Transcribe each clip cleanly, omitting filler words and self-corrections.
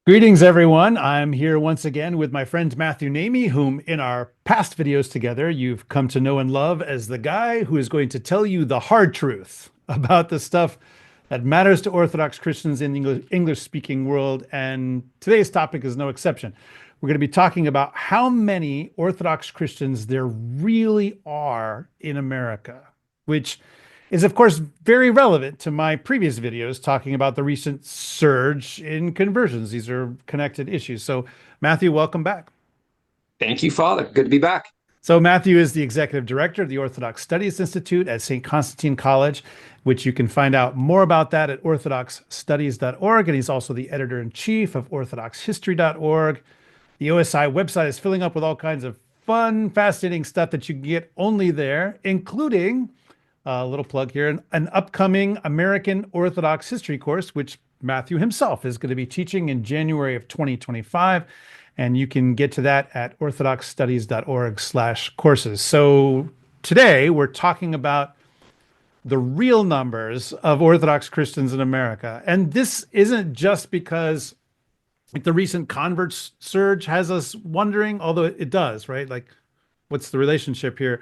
Greetings, everyone. I'm here once again with my friend Matthew Namee, whom in our past videos together you've come to know and love as the guy who is going to tell you the hard truth about the stuff that matters to Orthodox Christians in the English-speaking world. And today's topic is no exception. We're going to be talking about how many Orthodox Christians there really are in America, which is, of course, very relevant to my previous videos talking about the recent surge in conversions. These are connected issues. So, Matthew, welcome back. Thank you, Father. Good to be back. So, Matthew is the executive director of the Orthodox Studies Institute at St. Constantine College, which you can find out more about that at orthodoxstudies.org. And he's also the editor in chief of orthodoxhistory.org. The OSI website is filling up with all kinds of fun, fascinating stuff that you can get only there, including a little plug here, an upcoming American Orthodox history course, which Matthew himself is going to be teaching in January of 2025. And you can get to that at orthodoxstudies.org/courses. So today we're talking about the real numbers of Orthodox Christians in America. And this isn't just because the recent converts surge has us wondering, although it does, right? Like, what's the relationship here?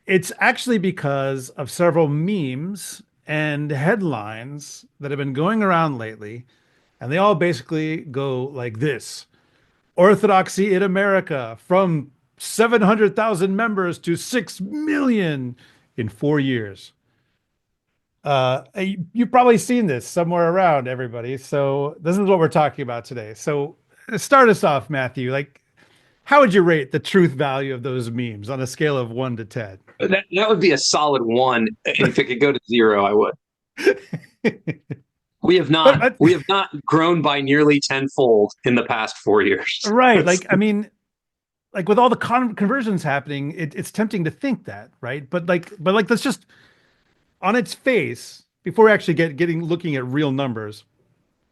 It's actually because of several memes and headlines that have been going around lately, and they all basically go like this: Orthodoxy in America from 700,000 members to 6 million in 4 years. You've probably seen this somewhere around, everybody. So this is what we're talking about today. So start us off, Matthew. Like, how would you rate the truth value of those memes on a scale of 1 to 10? That would be a solid one. If it could go to zero, I would. We have not But we have not grown by nearly tenfold in the past 4 years. right, like I mean, like with all the conversions happening, it's tempting to think that, right? But let's just on its face before we actually getting looking at real numbers.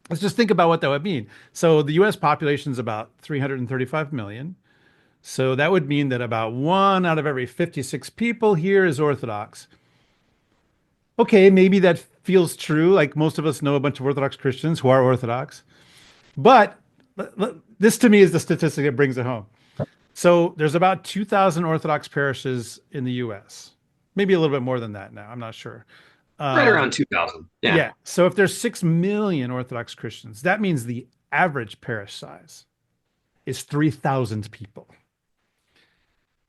Let's just think about what that would mean. So the U.S. population is about 335 million. So that would mean that about one out of every 56 people here is Orthodox. Okay, maybe that feels true. Like most of us know a bunch of Orthodox Christians who are Orthodox. But this to me is the statistic that brings it home. So there's about 2,000 Orthodox parishes in the US. Maybe a little bit more than that now. I'm not sure. Right around Um, 2000. Yeah. yeah. So if there's 6 million Orthodox Christians, that means the average parish size is 3,000 people.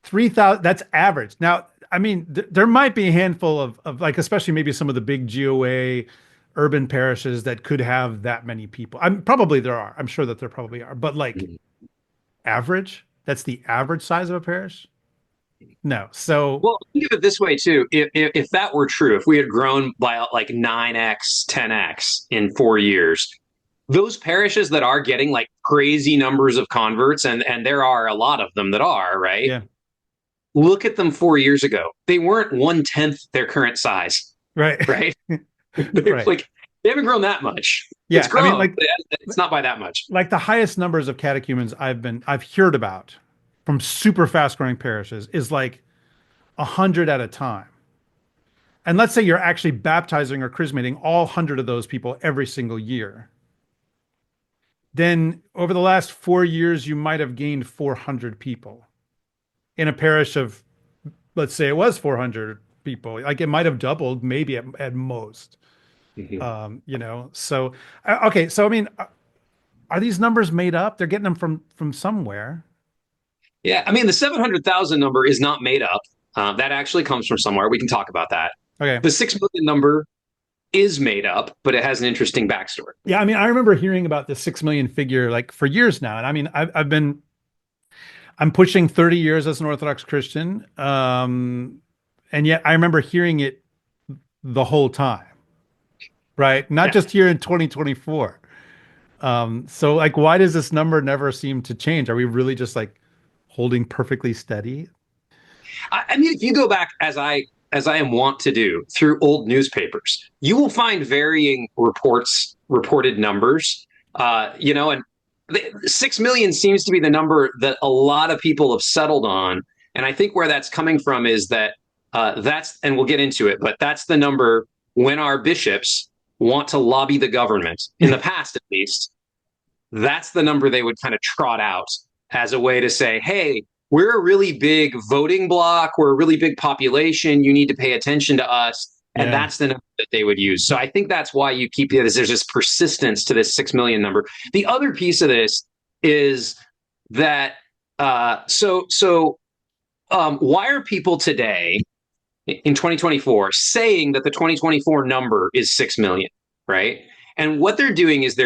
3,000, that's average. Now, I mean, there might be a handful of like, especially maybe some of the big GOA urban parishes that could have that many people. Probably there are. I'm sure that there probably are. But like Mhm. average, that's the average size of a parish? No. So, Well, think of it this way too. If that were true, if we had grown by like 9x, 10x in 4 years, those parishes that are getting like crazy numbers of converts, and there are a lot of them that are, right? yeah. Look at them 4 years ago. They weren't 1/10 their current size, Right. right? They're Right. like they haven't grown that much. It's Yeah. I mean, grown, but it's not by that much. like the highest numbers of catechumens I've heard about from super fast growing parishes is like 100 at a time. And let's say you're actually baptizing or chrismating all 100 of those people every single year. Then over the last 4 years, you might have gained 400 people in a parish of, let's say it was 400 people. Like it might have doubled, maybe at most. Mhm. So okay. So I mean, are these numbers made up? They're getting them from somewhere. Yeah, I mean the 700,000 number is not made up. That actually comes from somewhere. We can talk about that. Okay. The 6 million number is made up, but it has an interesting backstory. Yeah, I mean, I remember hearing about the 6 million figure like for years now, and I mean, I'm pushing 30 years as an Orthodox Christian, and yet I remember hearing it the whole time, right? Not Yeah. just here in 2024. So like, why does this number never seem to change? Are we really just like holding perfectly steady? I mean, if you go back as I am wont to do through old newspapers, you will find varying reported numbers. And 6 million seems to be the number that a lot of people have settled on. And I think where that's coming from is that and we'll get into it, but that's the number when our bishops want to lobby the government, in the past at least, that's the number they would kind of trot out as a way to say, hey, we're a really big voting bloc, we're a really big population, you need to pay attention to us. And Yeah. that's the number that they would use. So I think that's why you keep it, there's this persistence to this 6 million number. The other piece of this is that why are people today in 2024 saying that the 2024 number is 6 million, right? And what they're doing is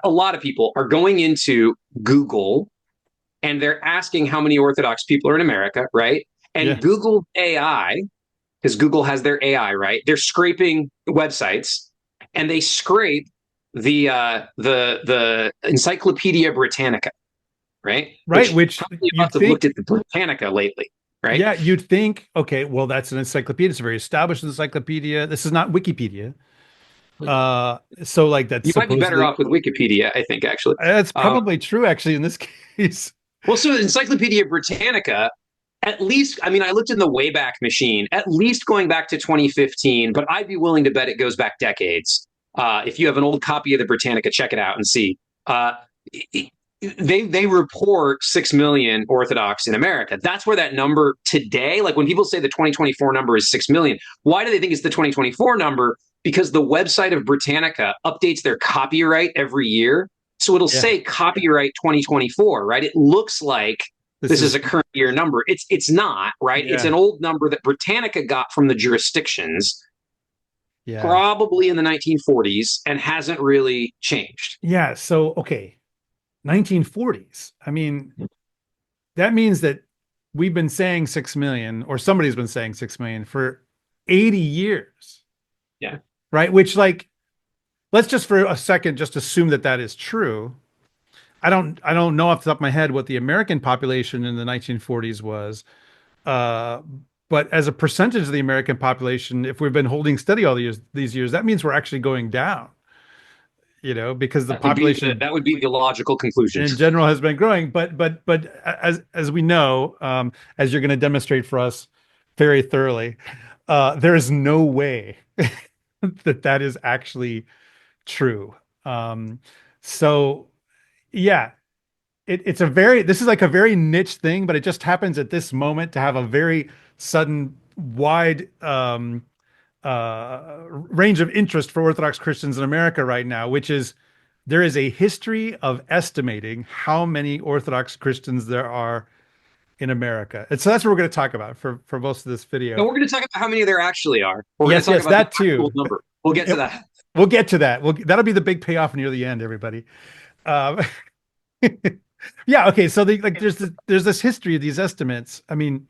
a lot of people are going into Google and they're asking how many Orthodox people are in America, right? And Yeah. Google AI, because Google has their AI, right? They're scraping websites and they scrape the Encyclopedia Britannica, right? Right. Which Which probably you'd must have looked think, at the Britannica lately, right? yeah, you'd think, okay, well, that's an encyclopedia. It's a very established encyclopedia. This is not Wikipedia. So like that's You might be better supposedly off with Wikipedia, I think, actually. that's Um, probably true actually in this case. well, so Encyclopedia Britannica, at least, I mean, I looked in the Wayback Machine, at least going back to 2015, but I'd be willing to bet it goes back decades. If you have an old copy of the Britannica, check it out and see. They report 6 million Orthodox in America. That's where that number today, like when people say the 2024 number is 6 million, why do they think it's the 2024 number? Because the website of Britannica updates their copyright every year. So it'll Yeah. say copyright 2024, right? It looks like This this is is a current year number. It's not, right? It's yeah. an old number that Britannica got from the jurisdictions, Yeah. probably in the 1940s, and hasn't really changed. Yeah. So okay. 1940s. I mean, that means that we've been saying 6 million, or somebody's been saying 6 million for 80 years. Yeah. Right. Which, like, let's just for a second just assume that that is true. I don't know off the top of my head what the American population in the 1940s was. Uh, but as a percentage of the American population, if we've been holding steady all these years, that means we're actually going down, because the population That would be the logical conclusion. in general has been growing. But as we know, as you're going to demonstrate for us very thoroughly, there is no way that is actually true. So yeah, this is like a very niche thing, but it just happens at this moment to have a very sudden, wide range of interest for Orthodox Christians in America right now, which is there is a history of estimating how many Orthodox Christians there are in America. And so that's what we're going to talk about for most of this No, video. we're going to talk about how many there actually are. We're going Yes, to talk yes, about the that actual too. number. We'll get to Yep, that. we'll get to that. That'll be the big payoff near the end, everybody. Um, yeah, okay. So there's this history of these estimates. I mean,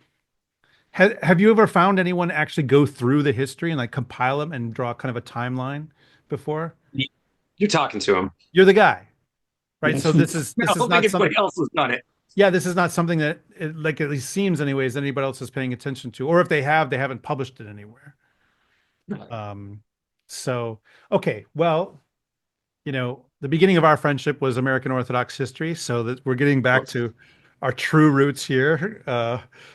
have you ever found anyone actually go through the history and like compile them and draw kind of a timeline before? You're talking to him. You're the guy, right? So this is I this is don't think not some anybody else has done it. yeah, this is not something that like at least seems anyways that anybody else is paying attention to, or if they have, they haven't published it anywhere. Um, so okay, well, the beginning of our friendship was American Orthodox history, so that we're getting back to our true roots here,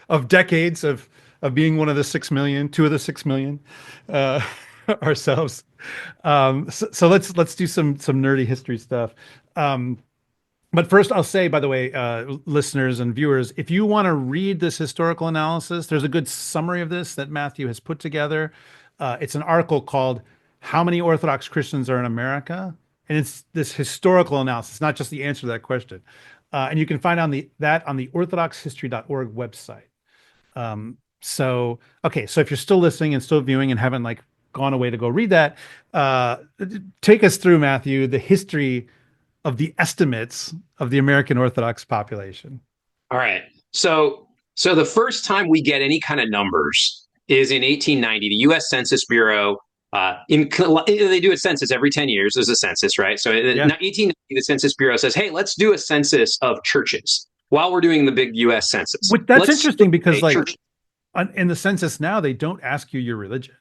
of decades of being one of the 6 million, two of the 6 million, uh, ourselves. So let's do some nerdy history stuff. But first, I'll say, by the way, listeners and viewers, if you want to read this historical analysis, there's a good summary of this that Matthew has put together. It's an article called "How Many Orthodox Christians Are in America?" And it's this historical analysis, not just the answer to that question. And you can find that on the orthodoxhistory.org website. So if you're still listening and still viewing and haven't like gone away to go read that, take us through, Matthew, the history of the estimates of the American Orthodox population. All right. So the first time we get any kind of numbers is in 1890. The U.S. Census Bureau, they do a census every 10 years. There's a census, right? So in Yeah. 1890, the Census Bureau says, "Hey, let's do a census of churches while we're doing the big U.S. Census." That's Let's interesting because like church. in the census now, they don't ask you your religion.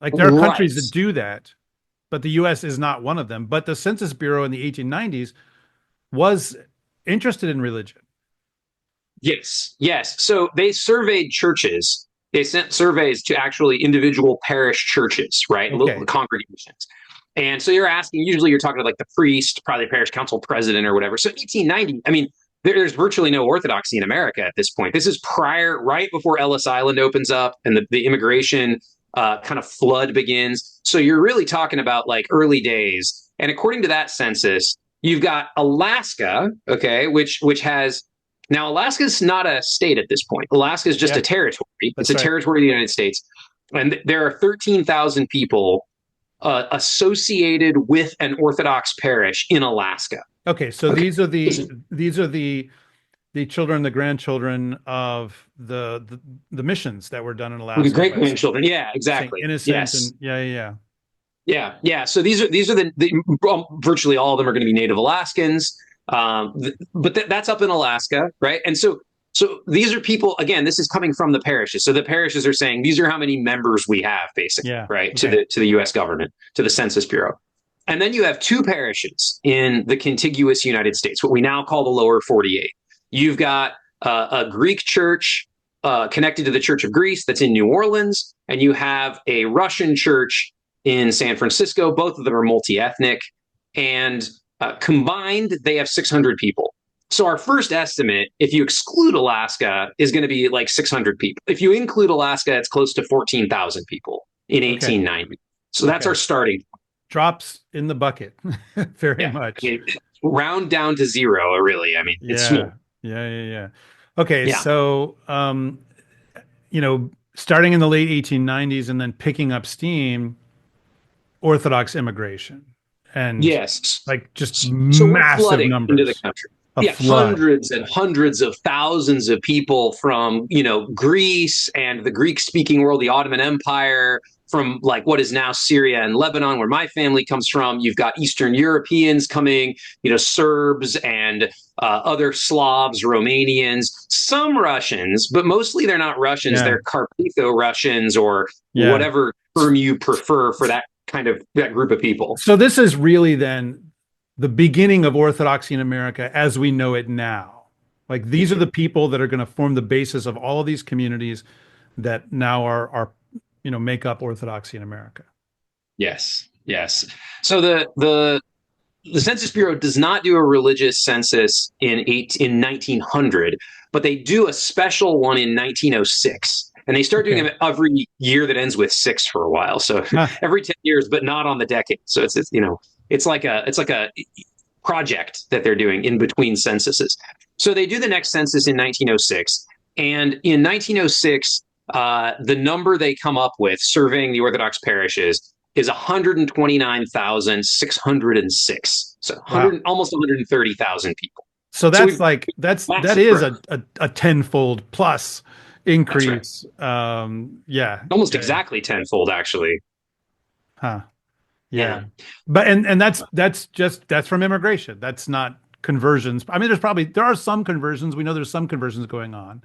Like there are Right. countries that do that, but the US is not one of them. But the Census Bureau in the 1890s was interested in religion. Yes, yes. So they surveyed churches. They sent surveys to actually individual parish churches, right? Okay. Congregations. And so you're asking, usually you're talking to like the priest, probably the parish council president or whatever. So 1890, I mean, there's virtually no Orthodoxy in America at this point. This is right before Ellis Island opens up and the immigration kind of flood begins. So you're really talking about like early days. And according to that census, you've got Alaska, okay, which has now Alaska is not a state at this point. Alaska is just a territory. It's a territory of the United States, and there are 13,000 people associated with an Orthodox parish in Alaska. Okay, so these are the children, the grandchildren of the missions that were done in Alaska. The great grandchildren, yeah, exactly. Saint Innocent, yes. And yeah. So these are the virtually all of them are going to be Native Alaskans, but that's up in Alaska, right? And so these are people, again, this is coming from the parishes. So the parishes are saying these are how many members we have, basically, right? Okay. To the US government, to the Census Bureau. And then you have two parishes in the contiguous United States, what we now call the lower 48. You've got a Greek church connected to the Church of Greece that's in New Orleans, and you have a Russian church in San Francisco. Both of them are multi-ethnic, and combined, they have 600 people. So our first estimate, if you exclude Alaska, is going to be like 600 people. If you include Alaska, it's close to 14,000 people in 1890. So that's our starting point. Drops in the bucket, very much. Round down to zero, really. I mean, it's small. Yeah. Okay, so, starting in the late 1890s and then picking up steam, Orthodox immigration. And like just massive numbers into the country. Hundreds and hundreds of thousands of people from, Greece and the Greek-speaking world, the Ottoman Empire, from like what is now Syria and Lebanon, where my family comes from. You've got Eastern Europeans coming, Serbs and other Slavs, Romanians, some Russians, but mostly they're not Russians. They're Carpatho-Russians or whatever term you prefer for that group of people. So this is really then the beginning of Orthodoxy in America as we know it now. Like these are the people that are going to form the basis of all of these communities that now are make up Orthodoxy in America. Yes. So the Census Bureau does not do a religious census in 1900, but they do a special one in 1906. And they start doing it every year that ends with 6 for a while. So every 10 years, but not on the decade. So it's like a project that they're doing in between censuses. So they do the next census in 1906. And in 1906, the number they come up with surveying the Orthodox parishes is 129,606. So almost 130,000 people. So that is a tenfold plus increase. Right. Almost exactly tenfold, actually. Yeah. But and that's from immigration. That's not conversions. I mean, there are some conversions. We know there's some conversions going on.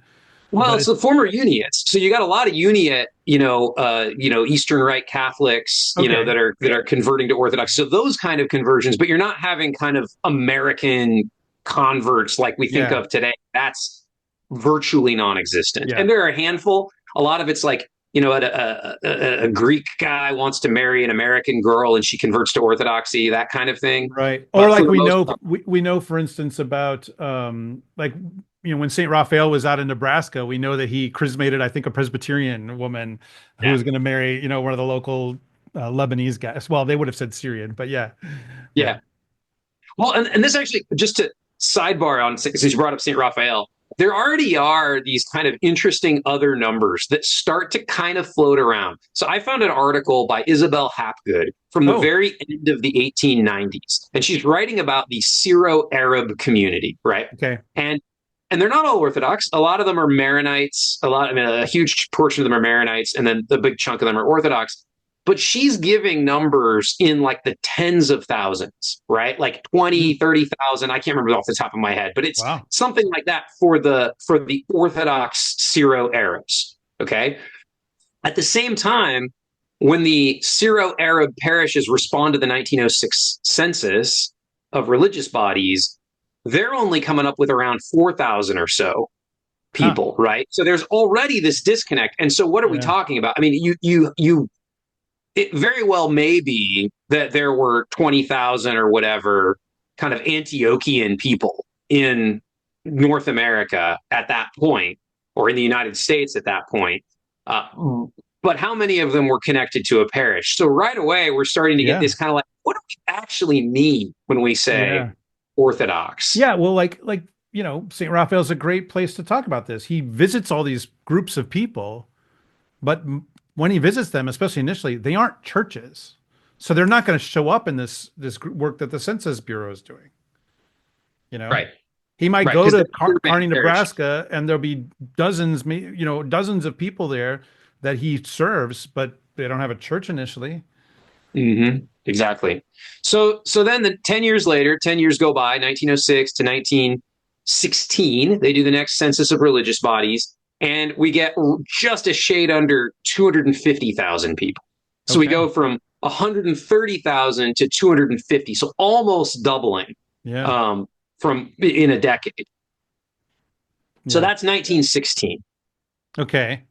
Well, it's the former Uniates. So you got a lot of Uniate, Eastern Rite Catholics, that are converting to Orthodox. So those kind of conversions, but you're not having kind of American converts like we think of today. That's virtually non-existent. And there are a handful. A lot of it's like, a Greek guy wants to marry an American girl and she converts to Orthodoxy, that kind of thing. Right. Or like we know, for instance, about when St. Raphael was out in Nebraska, we know that he chrismated, I think, a Presbyterian woman who was going to marry, one of the local Lebanese guys. Well, they would have said Syrian, but yeah. Well, and this actually, just to sidebar on, since you brought up St. Raphael, there already are these kind of interesting other numbers that start to kind of float around. So I found an article by Isabel Hapgood from the very end of the 1890s, and she's writing about the Syro-Arab community, right? Okay. And they're not all Orthodox. A lot of them are Maronites. A huge portion of them are Maronites, and then the big chunk of them are Orthodox. But she's giving numbers in like the tens of thousands, right? Like 20, 30,000. I can't remember off the top of my head, but it's something like that for the Orthodox Syro-Arabs. Okay. At the same time, when the Syro-Arab parishes respond to the 1906 census of religious bodies, they're only coming up with around 4,000 or so people, right? So there's already this disconnect. And so what are we talking about? I mean, you it very well may be that there were 20,000 or whatever kind of Antiochian people in North America at that point, or in the United States at that point. Uh, but how many of them were connected to a parish? So right away, we're starting to get Yeah. this kind of like, what do we actually mean when we say Yeah. Orthodox? Yeah. Well, St. Raphael's a great place to talk about this. He visits all these groups of people, but when he visits them, especially initially, they aren't churches. So they're not going to show up in this work that the Census Bureau is doing. You know, Right, he might right, go because to they're Kearney, parishes. Nebraska, and there'll be dozens of people there that he serves, but they don't have a church initially. Exactly. So then the 10 years later, 10 years go by, 1906 to 1916, they do the next census of religious bodies, and we get just a shade under 250,000 people. So we Okay. go from 130,000 to 250, so almost doubling Yeah. um, from in a decade. So Yeah. that's 1916. Okay.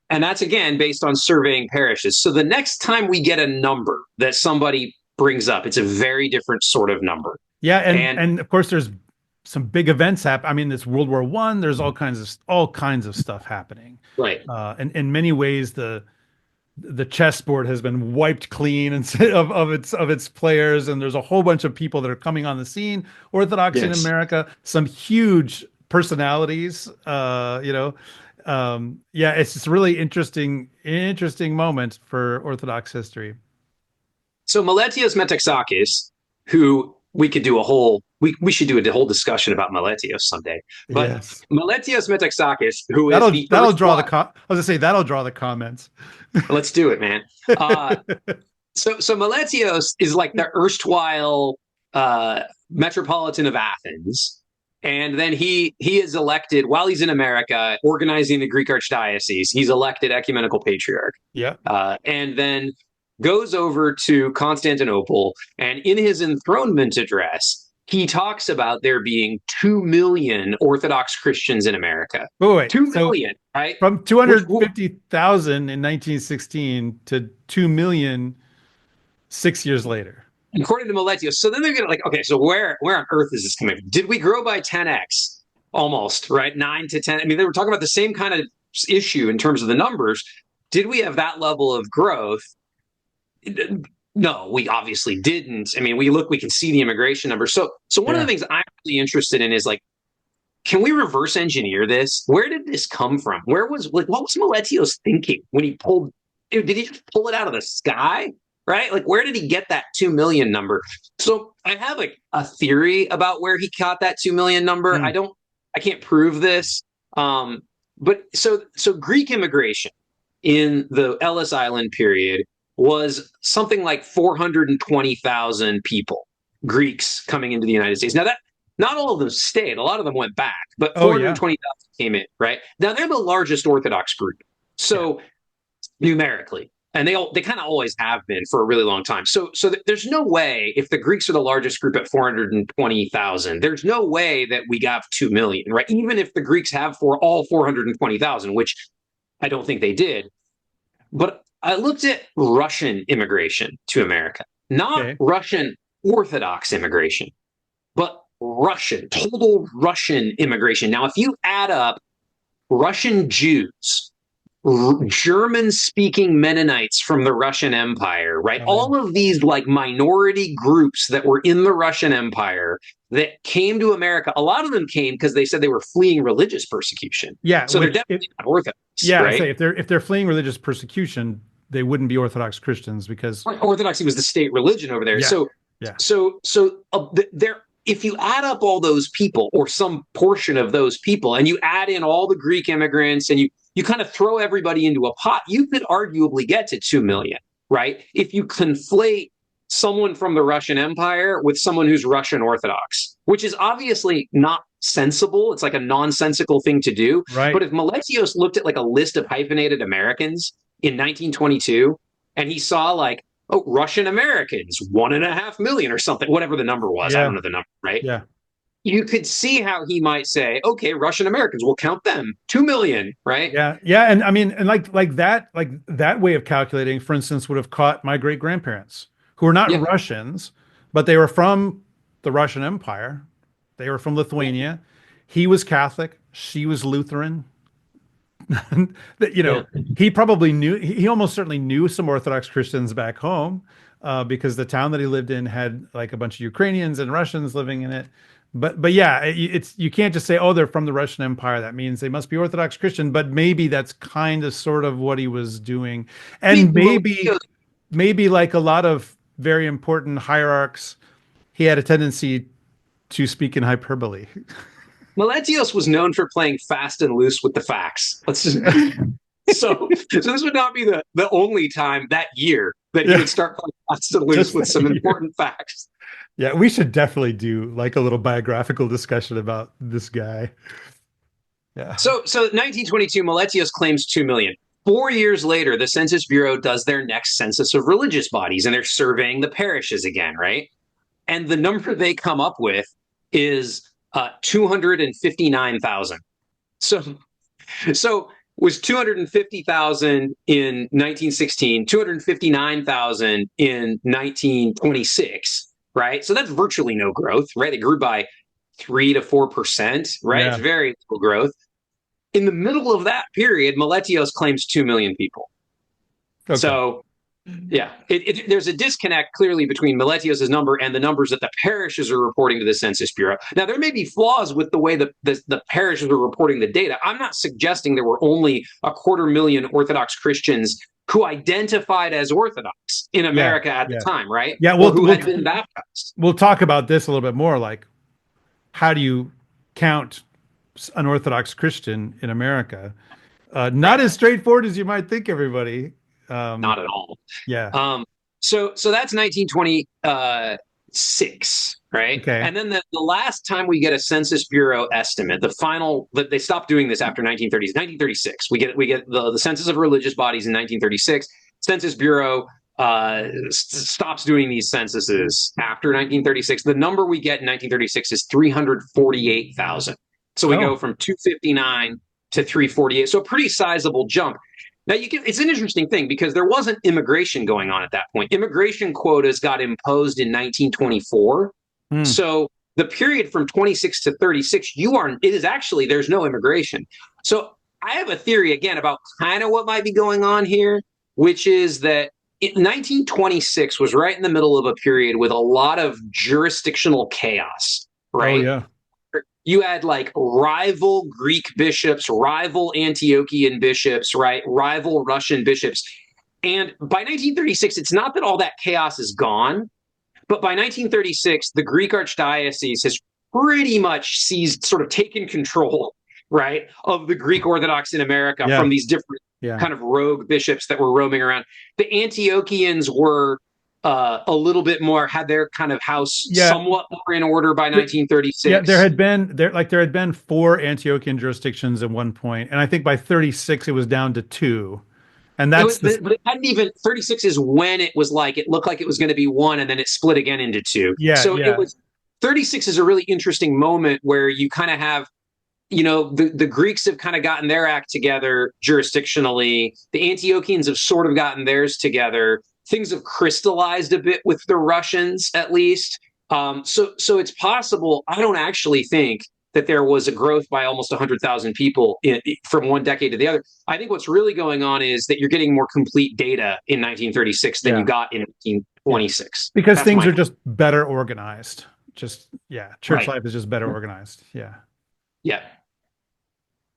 And that's again based on surveying parishes. So the next time we get a number that somebody brings up, it's a very different sort of number. Yeah, And and of course there's some big events happen. I mean, it's World War One. There's all kinds of stuff happening. right. And in many ways, the chessboard has been wiped clean and of its players, and there's a whole bunch of people that are coming on the scene. Orthodox in Yes. America, some huge personalities. Yeah, it's just really interesting moment for Orthodox history. So Meletios Metaxakis, who we could do a whole we should do a whole discussion about Meletios someday. But Yes. Meletios Metaxakis, who is That'll the that'll draw the erstwhile, I was gonna say that'll draw the comments. let's do it, man. Uh, so Meletios is like the erstwhile metropolitan of Athens, and then he is elected while he's in America organizing the Greek archdiocese. He's elected ecumenical patriarch, Yeah. and then goes over to Constantinople, and in his enthronement address. He talks about there being 2 million Orthodox Christians in America. Wait. 2 So million, right? from Which 250,000 in 1916 to 2 million 6 years later. according to Meletios. So then they're gonna like, okay, so where on earth is this coming from? Did we grow by 10x almost, right? 9 to 10. I mean, they were talking about the same kind of issue in terms of the numbers. Did we have that level of growth? No, we obviously didn't. I mean, we can see the immigration numbers. So one of the Yeah. things I'm really interested in is like, can we reverse engineer this? Where did this come from? What was Meletios thinking when he pulled? Did he just pull it out of the sky? Right? Like, where did he get that 2 million number? So I have like a theory about where he got that 2 million number. Mm. I can't prove this. But so Greek immigration in the Ellis Island period was something like 420,000 people, Greeks coming into the United States. Now that not all of them stayed, a lot of them went back, but Oh yeah. 420,000 came in, right? Now they're the largest Orthodox group. Yeah. So numerically, and they kind of always have been for a really long time. So there's no way if the Greeks are the largest group at 420,000, there's no way that we got 2 million, right? Even if the Greeks have for all 420,000, which I don't think they did. But I looked at Russian immigration to America, not Okay. Russian Orthodox immigration, but total Russian immigration. Now, if you add up Russian Jews, German speaking Mennonites from the Russian Empire, right? Oh, yeah. All of these like minority groups that were in the Russian Empire that came to America, a lot of them came because they said they were fleeing religious persecution. Yeah, So they're which definitely not Orthodox, yeah, I say right? if they're fleeing religious persecution, they wouldn't be Orthodox Christians because Orthodoxy was the state religion over there. yeah, So, yeah, so, so there. If you add up all those people, or some portion of those people, and you add in all the Greek immigrants, and you kind of throw everybody into a pot, you could arguably get to 2 million, right? If you conflate someone from the Russian Empire with someone who's Russian Orthodox, which is obviously not sensible. It's like a nonsensical thing to do. right. But if Meletios looked at like a list of hyphenated Americans in 1922, and he saw like, oh, Russian Americans, 1.5 million or something, whatever the number was. I Yeah, don't know the number, right? yeah, you could see how he might say, okay, Russian Americans, we'll count them 2 million, right? Yeah, yeah, and I mean, and like that way of calculating, for instance, would have caught my great grandparents, who were not Yeah. Russians, but they were from the Russian Empire. They were from Yeah. Lithuania. He was Catholic. She was Lutheran. That Yeah. he probably knew. He almost certainly knew some Orthodox Christians back home, because the town that he lived in had like a bunch of Ukrainians and Russians living in it. But yeah, it's you can't just say, oh, they're from the Russian Empire. That means they must be Orthodox Christian. But maybe that's kind of sort of what he was doing, I and mean, maybe like a lot of very important hierarchs, he had a tendency to speak in hyperbole. Meletios was known for playing fast and loose with the facts. Let's just so this would not be the only time that year that he Yeah, would start playing fast and loose just with that some year. important facts. Yeah, we should definitely do like a little biographical discussion about this guy. Yeah. So 1922, Meletios claims 2 million. 4 years later, the Census Bureau does their next census of religious bodies, and they're surveying the parishes again, right? And the number they come up with is 259,000. So so was 250,000 in 1916, 259,000 in 1926, right? So that's virtually no growth, right? It grew by 3 to 4%, right? It's Yeah. very little growth. In the middle of that period, Meletios claims 2 million people. Okay. So yeah, there's a disconnect clearly between Meletios' number and the numbers that the parishes are reporting to the Census Bureau. Now, there may be flaws with the way the parishes are reporting the data. I'm not suggesting there were only 250,000 Orthodox Christians who identified as Orthodox in Yeah. America at the Yeah. time, right? Yeah. Or who had been baptized. We'll talk about this a little bit more. Like, how do you count an Orthodox Christian in America? Not Right. as straightforward as you might think, everybody. Not at all. Yeah. Um, so that's 1926, right? Okay. And then the last time we get a Census Bureau estimate, the final that they stopped doing this after 1930s, 1936. We get the Census of Religious Bodies in 1936. Census Bureau stops doing these censuses after 1936. The number we get in 1936 is 348,000. So we go Oh, from 259 to 348. So a pretty sizable jump. Now it's an interesting thing because there wasn't immigration going on at that point. Immigration quotas got imposed in 1924. hmm. So the period from 26 to 36, it is actually there's no immigration. So I have a theory again about kind of what might be going on here, which is that 1926 was right in the middle of a period with a lot of jurisdictional chaos, Oh, right? yeah. You had like rival Greek bishops, rival Antiochian bishops, right? Rival Russian bishops. And by 1936, it's not that all that chaos is gone, but by 1936, the Greek archdiocese has pretty much seized, sort of taken control, right, of the Greek Orthodox in America Yeah. from these different Yeah. kind of rogue bishops that were roaming around. The Antiochians were a little bit more, had their kind of house Yeah. somewhat more in order by Yeah, 1936. there had been four Antiochian jurisdictions at one point, and I think by 36 it was down to two. And It that's was, the but it hadn't even 36 is when it was like it looked like it was going to be one, and then it split again into two. yeah, So it yeah. was 36 is a really interesting moment where you kind of have, the Greeks have kind of gotten their act together jurisdictionally. The Antiochians have sort of gotten theirs together. Things have crystallized a bit with the Russians, at least. So it's possible. I don't actually think that there was a growth by almost 100,000 people from one decade to the other. I think what's really going on is that you're getting more complete data in 1936 than you Yeah. got in Yeah. 1926. Because That's things my are just better organized. Just yeah, church right. life is just better organized. Yeah. Yeah.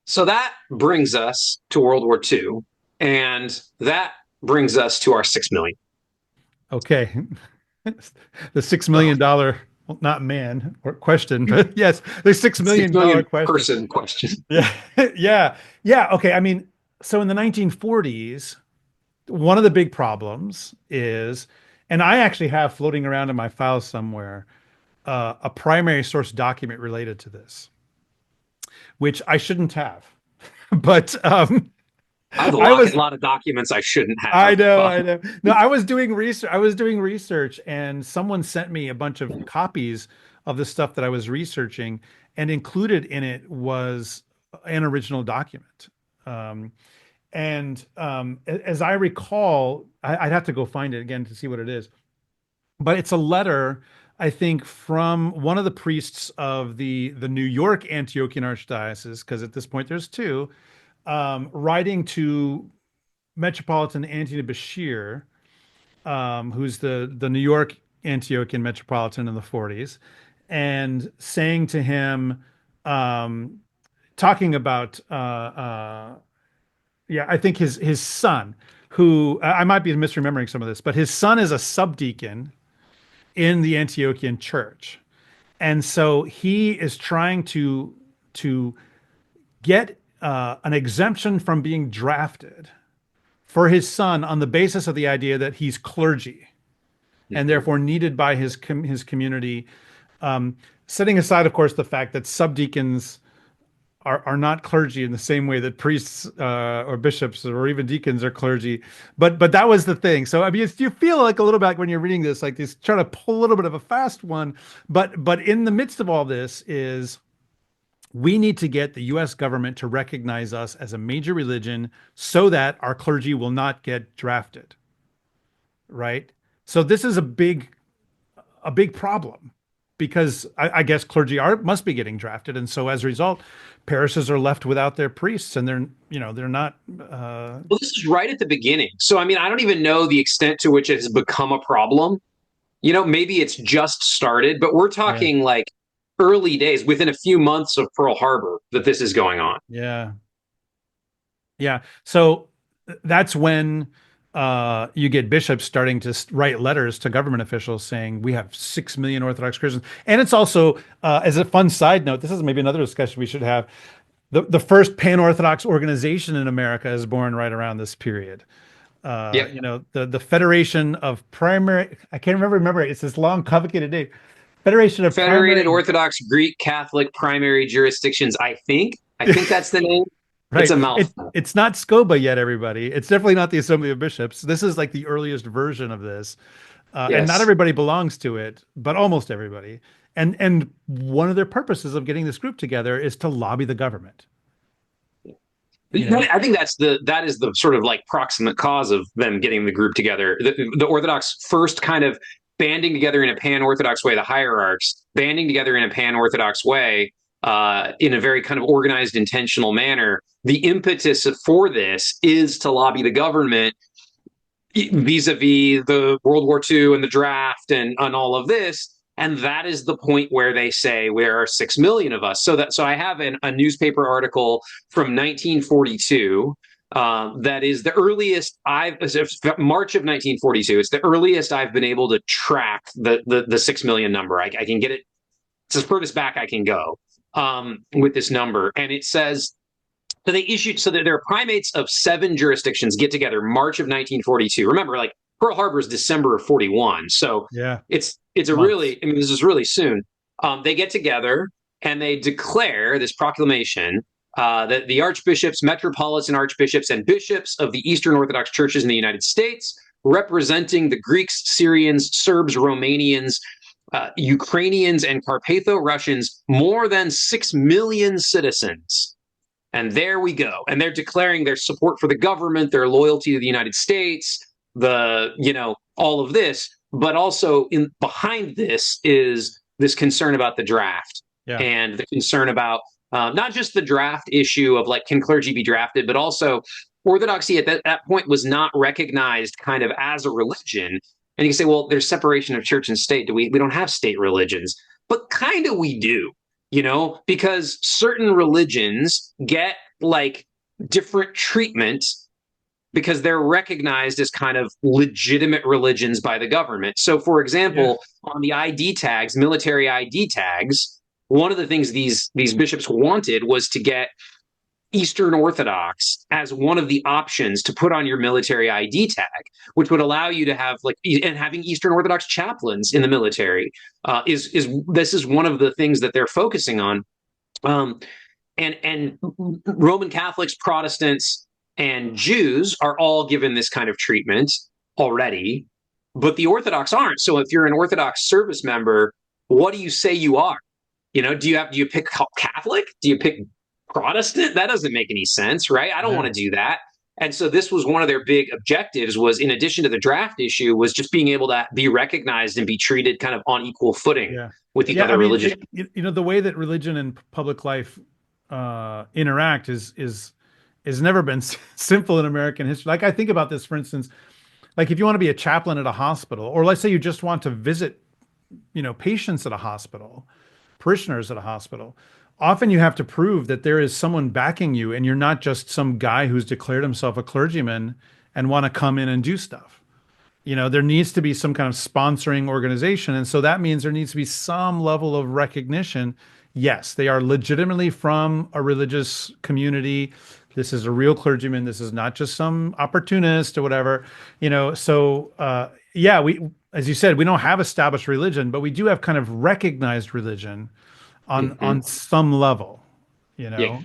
So that brings us to World War II, and that brings us to our 6 million. Okay. The $6 million, well, not man or question, but yes, the six Six million dollar million question. person question. Yeah. Yeah. Yeah. Okay. I mean, so in the 1940s, one of the big problems is, and I actually have floating around in my files somewhere, a primary source document related to this, which I shouldn't have. But I have a I lot, was a lot of documents I shouldn't I have. know, I know. No, I was doing research. I was doing research, and someone sent me a bunch of copies of the stuff that I was researching, and included in it was an original document. Um, as I recall, I'd have to go find it again to see what it is, but it's a letter, I think, from one of the priests of the New York Antiochian Archdiocese, because at this point there's two, writing to Metropolitan Anthony Bashir, who's the New York Antiochian Metropolitan in the 40s, and saying to him, um, talking about, yeah, I think his son, who I might be misremembering some of this, but his son is a subdeacon in the Antiochian church. And so he is trying to get an exemption from being drafted for his son on the basis of the idea that he's clergy and therefore needed by his community. Setting aside, of course, the fact that subdeacons are not clergy in the same way that priests or bishops or even deacons are clergy, but that was the thing. So I mean, you feel like a little bit when you're reading this, like this trying to pull a little bit of a fast one, but in the midst of all this is we need to get the U.S. government to recognize us as a major religion so that our clergy will not get drafted, right? So this is a big problem because I guess clergy must be getting drafted, and so as a result, parishes are left without their priests, and they're not. Well, this is right at the beginning. So, I mean, I don't even know the extent to which it has become a problem. Maybe it's just started, but we're Yeah, talking like early days, within a few months of Pearl Harbor, that this is going on. yeah, yeah. So that's when you get bishops starting to write letters to government officials saying we have 6 million Orthodox Christians, and it's also as a fun side note. This is maybe another discussion we should have. The first pan-Orthodox organization in America is born right around this period. Yep. The Federation of Primary, I can't remember it. It's this long, complicated name. Federation of Federated Primary, Orthodox Greek Catholic Primary Jurisdictions, I think. I think that's the name. It's right. a mouthful. It's not SCOBA yet, everybody. It's definitely not the Assembly of Bishops. This is like the earliest version of this. And not Yes. everybody belongs to it, but almost everybody. And one of their purposes of getting this group together is to lobby the government. You know, I think that is the sort of like proximate cause of them getting the group together. The Orthodox first kind of banding together in a pan-Orthodox way, the hierarchs banding together in a pan-Orthodox way, in a very kind of organized, intentional manner. The impetus for this is to lobby the government vis-a-vis the World War II and the draft and all of this. And that is the point where they say there are 6 million of us. So I have a newspaper article from 1942. That is the earliest March of 1942. It's the earliest I've been able to track the 6 million number. I can get it. It's as furthest back I can go with this number, and it says so that there are primates of 7 jurisdictions get together March of 1942. Remember, like Pearl Harbor is December of 41, so yeah, it's a months. really, I mean, this is really soon. They get together and they declare this proclamation that the archbishops, metropolitan archbishops, and bishops of the Eastern Orthodox churches in the United States, representing the Greeks, Syrians, Serbs, Romanians, Ukrainians, and Carpatho-Russians, more than 6 million citizens. And there we go. And they're declaring their support for the government, their loyalty to the United States, all of this. But also behind this is this concern about the draft Yeah, and the concern about not just the draft issue of like, can clergy be drafted, but also Orthodoxy at that point was not recognized kind of as a religion. And you can say, well, there's separation of church and state. We don't have state religions, but kind of we do, because certain religions get like different treatment because they're recognized as kind of legitimate religions by the government. So, for yeah, example, on the ID tags, military ID tags, one of the things these bishops wanted was to get Eastern Orthodox as one of the options to put on your military ID tag, which would allow you to have and having Eastern Orthodox chaplains in the military is one of the things that they're focusing on. And Roman Catholics, Protestants, and Jews are all given this kind of treatment already, but the Orthodox aren't. So if you're an Orthodox service member, what do you say you are? Do you pick Catholic? Do you pick Protestant? That doesn't make any sense, right? I don't want to do that. And so this was one of their big objectives, was in addition to the draft issue, was just being able to be recognized and be treated kind of on equal footing Yeah. with the Yeah. I other mean, religious. the way that religion and public life interact is never been simple in American history. Like I think about this, for instance, like if you want to be a chaplain at a hospital, or let's say you just want to visit, patients at a hospital, parishioners at a hospital, often you have to prove that there is someone backing you and you're not just some guy who's declared himself a clergyman and want to come in and do stuff. There needs to be some kind of sponsoring organization. And so that means there needs to be some level of recognition. Yes, they are legitimately from a religious community. This is a real clergyman. This is not just some opportunist or whatever, yeah, as you said, we don't have established religion, but we do have kind of recognized religion on some level, you Yeah.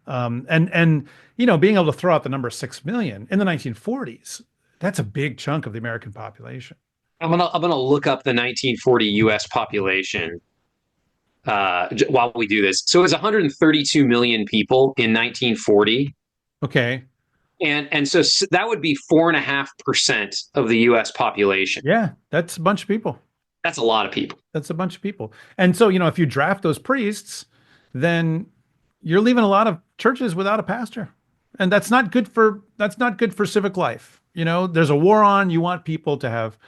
know. And being able to throw out the number 6 million in the 1940s, that's a big chunk of the American population. I'm gonna look up the 1940 U.S. population while we do this. So it was 132 million people in 1940, Okay. and so that would be 4.5% of the U.S. population. Yeah, that's a bunch of people. That's a lot of people. That's a bunch of people. And so, if you draft those priests, then you're leaving a lot of churches without a pastor. And that's not good for civic life. There's a war on, you want people to have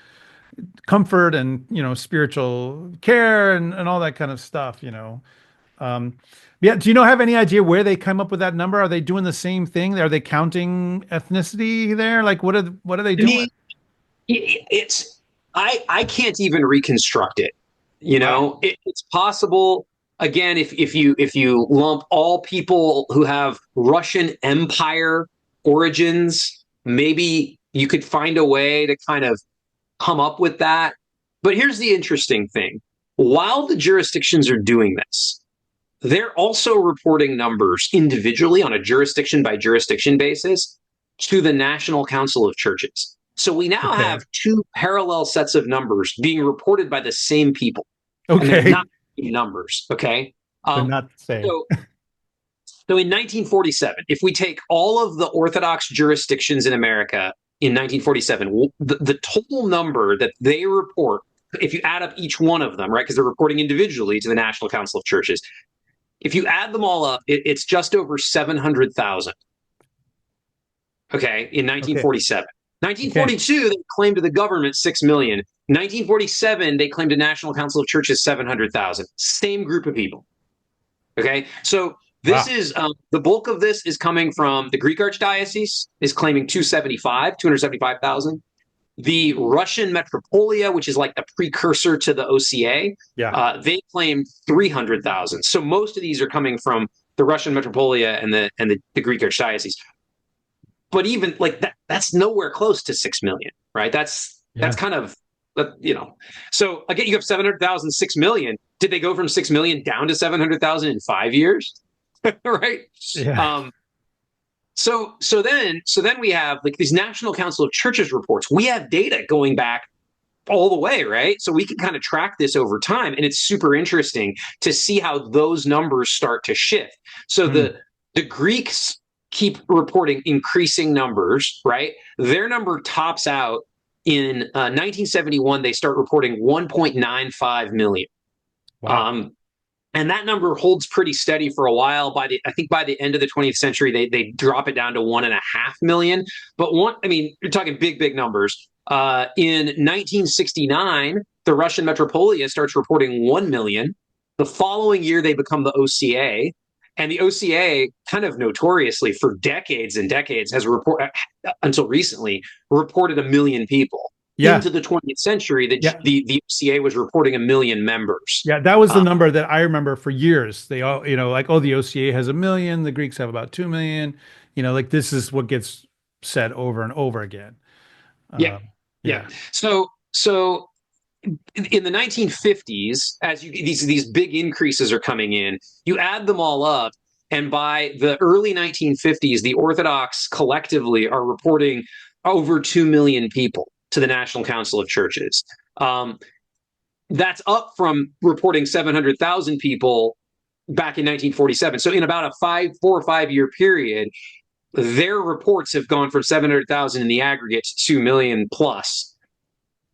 comfort and, spiritual care and all that kind of stuff. Yeah. Do you have any idea where they come up with that number? Are they doing the same thing? Are they counting ethnicity there? Like, what are they I doing? mean, it's I can't even reconstruct it. Wow. It's possible. Again, if you lump all people who have Russian Empire origins, maybe you could find a way to kind of come up with that. But here's the interesting thing. While the jurisdictions are doing this, they're also reporting numbers individually on a jurisdiction by jurisdiction basis to the National Council of Churches. So we now Okay. have two parallel sets of numbers being reported by the same people, and they're Okay. not numbers. Okay. They're Um, not the same. so, so in 1947, if we take all of the Orthodox jurisdictions in America in 1947, the total number that they report, if you add up each one of them, right, because they're reporting individually to the National Council of Churches, if you add them all up, it's just over 700,000. Okay, in Okay. 1947. Okay. 1942, they claimed to the government 6 million. 1947, they claimed to National Council of Churches 700,000. Same group of people. Okay, so this Wow. is the bulk of this is coming from the Greek Archdiocese is claiming 275,000. The Russian Metropolia, which is like the precursor to the OCA, Yeah. they claim 300,000. So most of these are coming from the Russian Metropolia and the Greek Archdiocese. But even like that's nowhere close to 6 million, right? That's Yeah. kind of So again, you have 700,000, 6 million. Did they go from 6 million down to 700,000 in 5 years? Right. Yeah. Um, so then we have like these National Council of Churches reports. We have data going back all the way, right? So we can kind of track this over time, and it's super interesting to see how those numbers start to shift. So Hmm. the Greeks keep reporting increasing numbers, right? Their number tops out in 1971. They start reporting 1.95 million. Wow. Um, and that number holds pretty steady for a while. I think by the end of the 20th century, they drop it down to 1.5 million. But you're talking big numbers. In 1969, the Russian Metropolia starts reporting 1 million. The following year, they become the OCA. And the OCA, kind of notoriously for decades and decades, has until recently reported 1 million people. Yeah. Into the 20th century, Yeah. the OCA was reporting 1 million members. Yeah. That was the number that I remember for years. They all, like, oh, the OCA has 1 million. The Greeks have about 2 million. Like this is what gets said over and over again. Yeah, Um, yeah. yeah. So in the 1950s, as these big increases are coming in, you add them all up, and by the early 1950s, the Orthodox collectively are reporting over 2 million people to the National Council of Churches. Um, That's up from reporting 700,000 people back in 1947. So in about a 4 or 5 year period, their reports have gone from 700,000 in the aggregate to 2 million plus.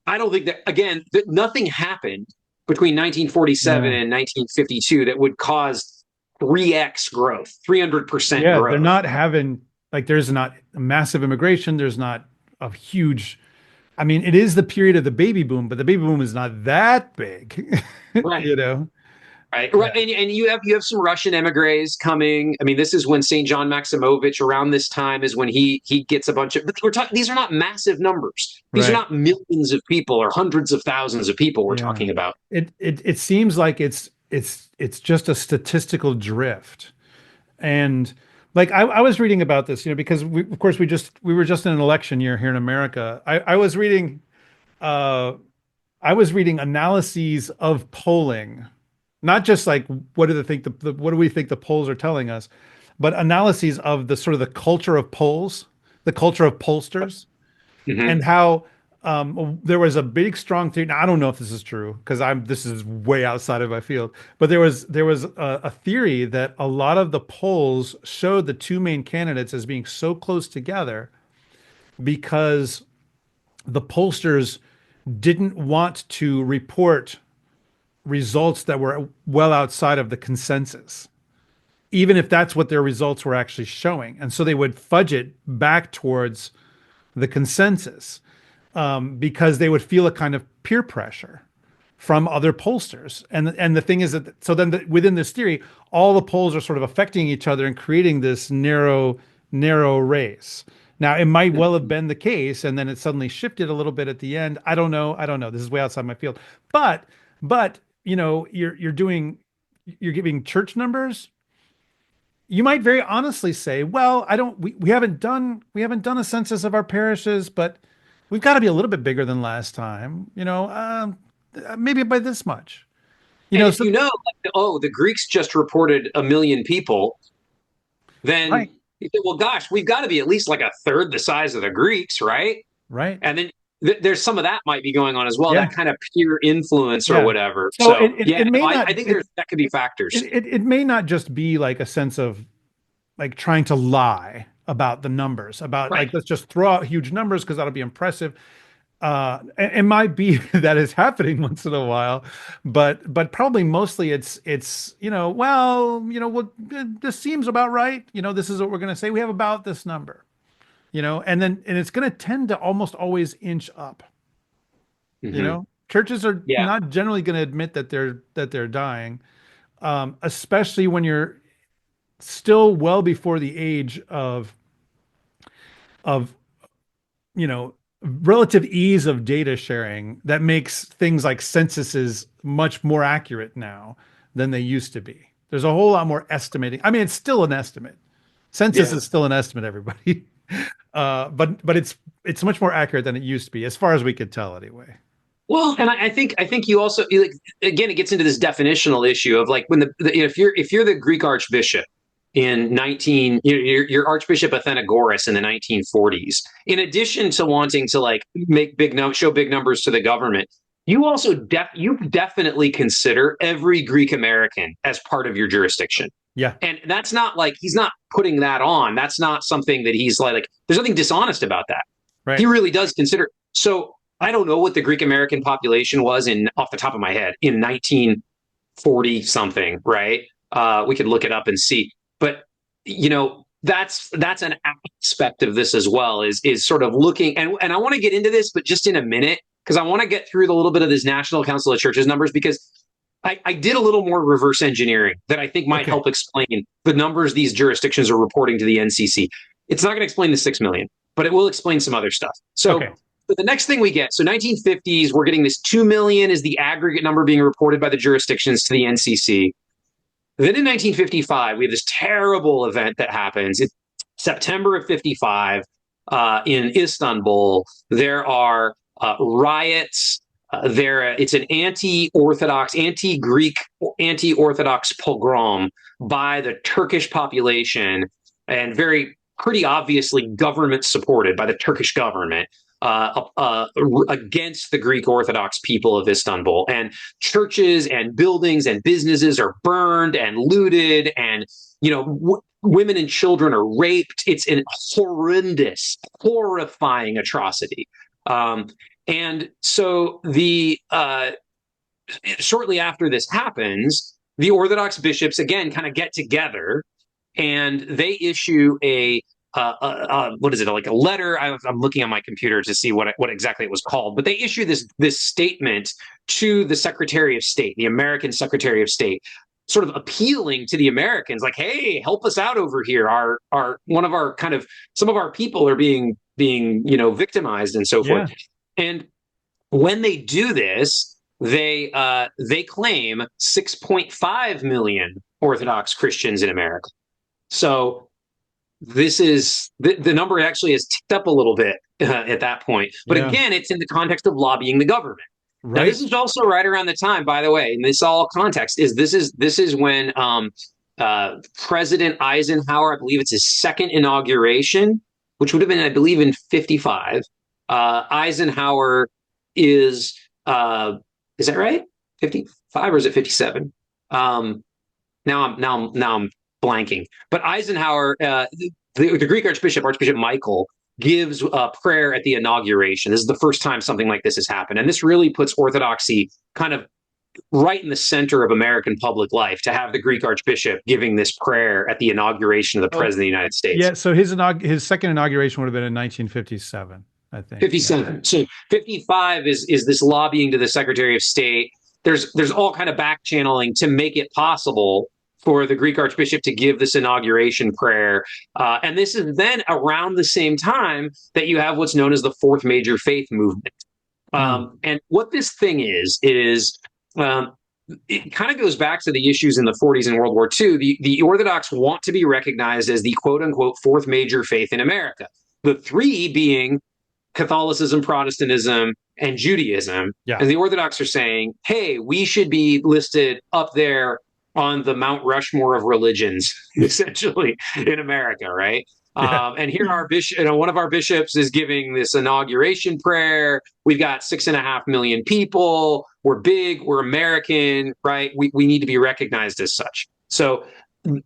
I don't think that, again, that nothing happened between 1947 Yeah. and 1952 that would cause 3x growth, 300% Yeah, they're growth. not having like there's not massive immigration, there's not a huge I mean, it is the period of the baby boom, but the baby boom is not that big, Right. you know? Right, Yeah. right, and you have some Russian emigres coming. I mean, this is when Saint John Maximovich. Around this time is when he gets a bunch of. But we're talking. These are not massive numbers. These are Right. not millions of people or hundreds of thousands of people we're Yeah. talking about. It seems like it's just a statistical drift. And like I was reading about this, because of course we were just in an election year here in America. Uh I was reading analyses of polling, not just like what do we think the polls are telling us, but analyses of the sort of the culture of polls, the culture of pollsters, Mm-hmm. and how there was a big strong theory. Now I don't know if this is true because I'm this is way outside of my field, but there was a theory that a lot of the polls showed the two main candidates as being so close together because the pollsters didn't want to report results that were well outside of the consensus, even if that's what their results were actually showing. And so they would fudge it back towards the consensus because they would feel a kind of peer pressure from other pollsters. And the thing is that so then within this theory, all the polls are sort of affecting each other and creating this narrow race. Now, it might well have been the case, and then it suddenly shifted a little bit at the end. I don't know. I don't know. This is way outside my field. But but you're giving church numbers. You might very honestly say, well, I don't we haven't done a census of our parishes, but we've got to be a little bit bigger than last time, maybe by this much. And if So you know, like, oh, the Greeks just reported 1 million people, then right, you say, well, gosh, we've got to be at least like a third the size of the Greeks, right? right. And then there's some of that might be going on as well, Yeah, that kind of peer influence or yeah. whatever. So So it yeah, it may no, not I think there's that could be factors. it may not just be like a sense of like trying to lie about the numbers, about Right. like let's just throw out huge numbers because that'll be impressive. It might be that is happening once in a while, but probably mostly it's what this seems about right. This is what we're going to say. We have about this number, and it's going to tend to almost always inch up. Hmm. Churches are Yeah. not generally going to admit that they're dying, especially when you're still well before the age of relative ease of data sharing that makes things like censuses much more accurate now than they used to be. There's a whole lot more estimating. I mean, it's still an estimate. Census Yeah. is still an estimate, everybody. But it's much more accurate than it used to be, as far as we could tell, anyway. Well, and I think you also like, again, it gets into this definitional issue of like when if you're the Greek archbishop in 19 you're Archbishop Athenagoras in the 1940s. In addition to wanting to like show big numbers to the government, you also you definitely consider every Greek American as part of your jurisdiction. Yeah, And that's not like he's not putting that on. That's not something that he's like there's nothing dishonest about that. He right. really does consider. So I don't know what the Greek American population was in off the top of my head in 1940 something, right? We could look it up and see. But that's an aspect of this as well, is sort of looking, and I want to get into this, but just in a minute, because I want to get through the little bit of this National Council of Churches numbers, because I did a little more reverse engineering that I think might Okay, help explain the numbers these jurisdictions are reporting to the NCC. It's not going to explain the 6 million, but it will explain some other stuff. So okay, the next thing we get, so 1950s, we're getting this 2 million is the aggregate number being reported by the jurisdictions to the NCC. Then in 1955, we have this terrible event that happens. It's September of 55 in Istanbul. There are riots. It's an anti-Orthodox, anti-Greek, anti-Orthodox pogrom by the Turkish population, and pretty obviously government supported by the Turkish government. against the Greek Orthodox people of Istanbul. And churches and buildings and businesses are burned and looted, and women and children are raped. It's an horrendous, horrifying atrocity. And so shortly after this happens, the Orthodox bishops again kind of get together, and they issue what is it, like a letter? I'm looking on my computer to see what exactly it was called, but they issue this statement to the Secretary of State, the American Secretary of State, sort of appealing to the Americans, like, hey, help us out over here. Some of our people are being victimized and so forth. And when they do this, they claim 6.5 million Orthodox Christians in America. So this is the number actually has ticked up a little bit at that point. But again, it's in the context of lobbying the government. Right. Now, this is also right around the time, by the way, and this all context this is when President Eisenhower, I believe it's his second inauguration, which would have been, I believe, in 55. Eisenhower is that right? 55 or is it 57? Now I'm blanking. But Eisenhower, the Greek Archbishop Michael, gives a prayer at the inauguration. This is the first time something like this has happened. And this really puts Orthodoxy kind of right in the center of American public life, to have the Greek Archbishop giving this prayer at the inauguration of the President of the United States. Yeah, so his second inauguration would have been in 1957, I think. 57. Yeah. So 55 is this lobbying to the Secretary of State. There's all kind of back channeling to make it possible for the Greek Archbishop to give this inauguration prayer. And this is then around the same time that you have what's known as the Fourth Major Faith Movement. And what this thing is it kind of goes back to the issues in the 40s and World War II. The Orthodox want to be recognized as the quote-unquote fourth major faith in America. The three being Catholicism, Protestantism, and Judaism. Yeah. And the Orthodox are saying, hey, we should be listed up there on the Mount Rushmore of religions, essentially, in America, right? Yeah. And here our bishop, one of our bishops is giving this inauguration prayer. We've got 6.5 million people. We're big. We're American, right? We need to be recognized as such. So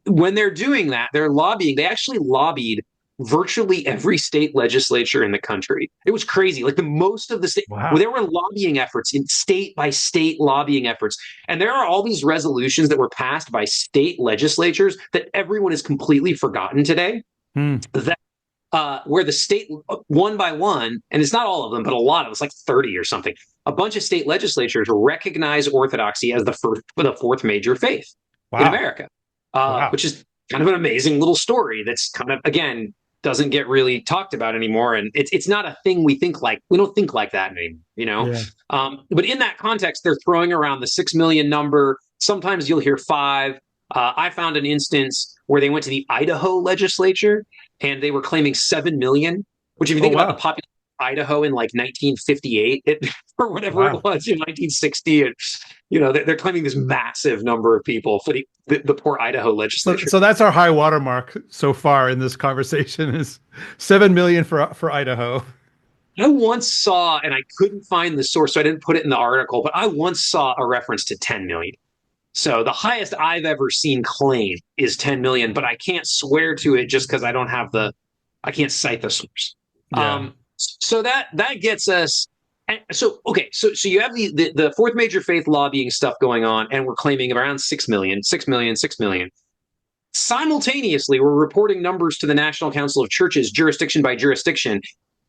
when they're doing that, they're lobbying. They actually lobbied virtually every state legislature in the country. It was crazy. Like most of the state, there were lobbying efforts in state by state lobbying efforts. And there are all these resolutions that were passed by state legislatures that everyone has completely forgotten today. That where the state, one by one, and it's not all of them, but a lot of it's like 30 or something, a bunch of state legislatures recognize Orthodoxy as the fourth major faith in America, which is kind of an amazing little story that's kind of, again, doesn't get really talked about anymore. And it's not a thing we don't think like that anymore, Yeah. But in that context, they're throwing around the 6 million number. Sometimes you'll hear 5. I found an instance where they went to the Idaho legislature and they were claiming 7 million, which if you think about the population of Idaho in like 1958 or whatever it was in 1960, and they're claiming this massive number of people for the poor Idaho legislature. So that's our high watermark so far in this conversation is 7 million for Idaho. I once saw, and I couldn't find the source, so I didn't put it in the article, but I once saw a reference to 10 million. So the highest I've ever seen claimed is 10 million, but I can't swear to it just because I can't cite the source. Yeah. So that gets us. So you have the fourth major faith lobbying stuff going on, and we're claiming around 6 million. Simultaneously, we're reporting numbers to the National Council of Churches, jurisdiction by jurisdiction.